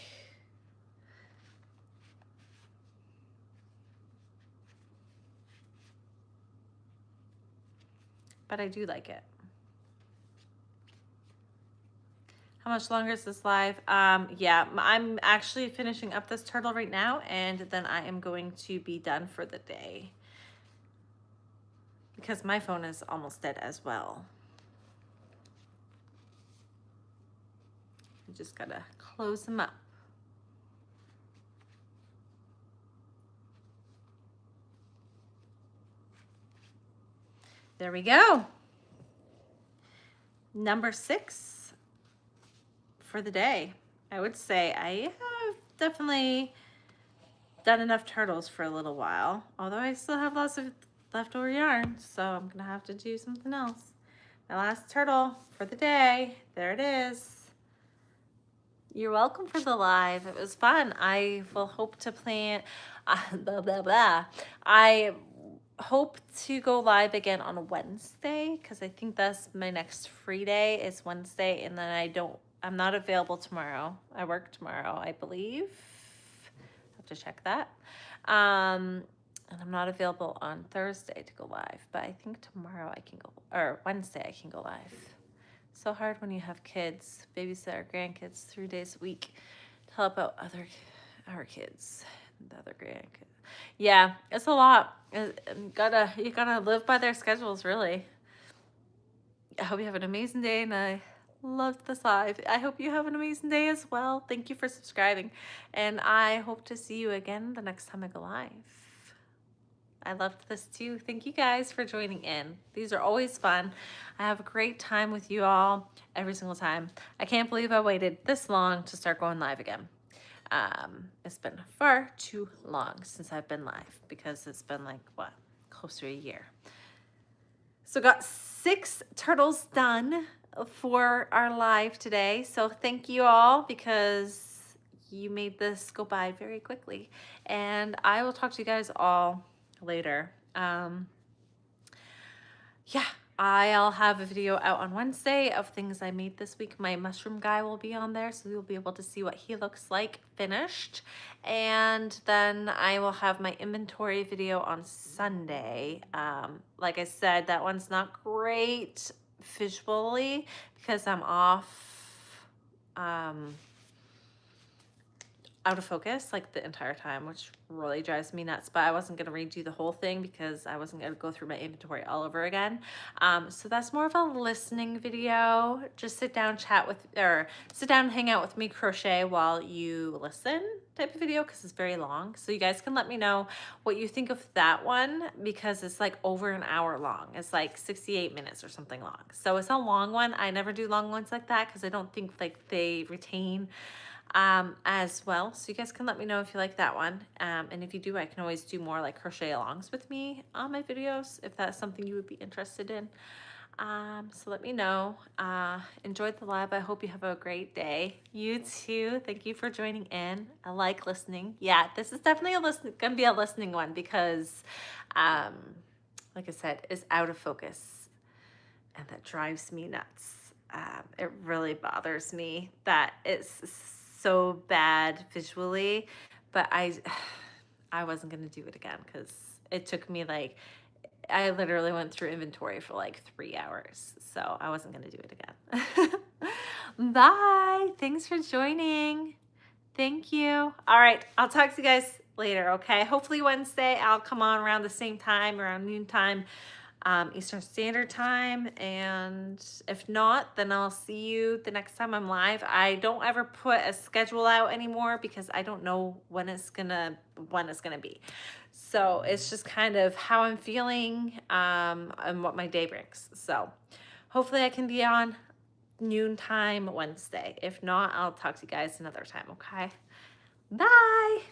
But I do like it. How much longer is this live? Yeah, I'm actually finishing up this turtle right now, and then I am going to be done for the day because my phone is almost dead as well. I just gotta close them up. There we go. Number 6 for the day. I would say I have definitely done enough turtles for a little while, although I still have lots of leftover yarn, so I'm gonna have to do something else. My last turtle for the day, there it is. You're welcome for the live. It was fun. I will hope to plan, blah, blah, blah. I hope to go live again on Wednesday because I think that's my next free day is Wednesday, and then I'm not available tomorrow. I work tomorrow, I believe. Have to check that. And I'm not available on Thursday to go live, but I think tomorrow I can go, or Wednesday I can go live. So hard when you have kids, babysit our grandkids 3 days a week to help out our kids, and the other grandkids. Yeah, it's a lot. You gotta live by their schedules, really. I hope you have an amazing day, and I loved this live. I hope you have an amazing day as well. Thank you for subscribing, and I hope to see you again the next time I go live. I loved this too. Thank you guys for joining in. These are always fun. I have a great time with you all every single time. I can't believe I waited this long to start going live again. It's been far too long since I've been live because it's been like, what, close to a year. So got 6 turtles done for our live today. So thank you all because you made this go by very quickly. And I will talk to you guys all later. Yeah, I'll have a video out on Wednesday of things I made this week. My mushroom guy will be on there, so you'll be able to see what he looks like finished. And then I will have my inventory video on Sunday. Like I said, that one's not great visually because I'm off, out of focus like the entire time, which really drives me nuts. But I wasn't gonna redo the whole thing because I wasn't gonna go through my inventory all over again. So that's more of a listening video. Just sit down, sit down and hang out with me, crochet while you listen type of video because it's very long. So you guys can let me know what you think of that one because it's like over an hour long. It's like 68 minutes or something long. So it's a long one. I never do long ones like that because I don't think like they retain as well. So you guys can let me know if you like that one. And if you do, I can always do more like crochet alongs with me on my videos if that's something you would be interested in. So let me know. Enjoyed the live. I hope you have a great day. You too. Thank you for joining in. I like listening. Yeah, this is definitely gonna be a listening one because, like I said, it's out of focus and that drives me nuts. It really bothers me that it's so bad visually, but I wasn't gonna do it again because it took me like, I literally went through inventory for like 3 hours, so I wasn't gonna do it again. Bye, thanks for joining. Thank you. All right, I'll talk to you guys later, okay? Hopefully Wednesday I'll come on around the same time, around noon time, Eastern Standard Time, and if not, then I'll see you the next time I'm live. I don't ever put a schedule out anymore because I don't know when it's gonna be. So it's just kind of how I'm feeling and what my day brings. So hopefully I can be on noontime Wednesday. If not, I'll talk to you guys another time, okay? Bye.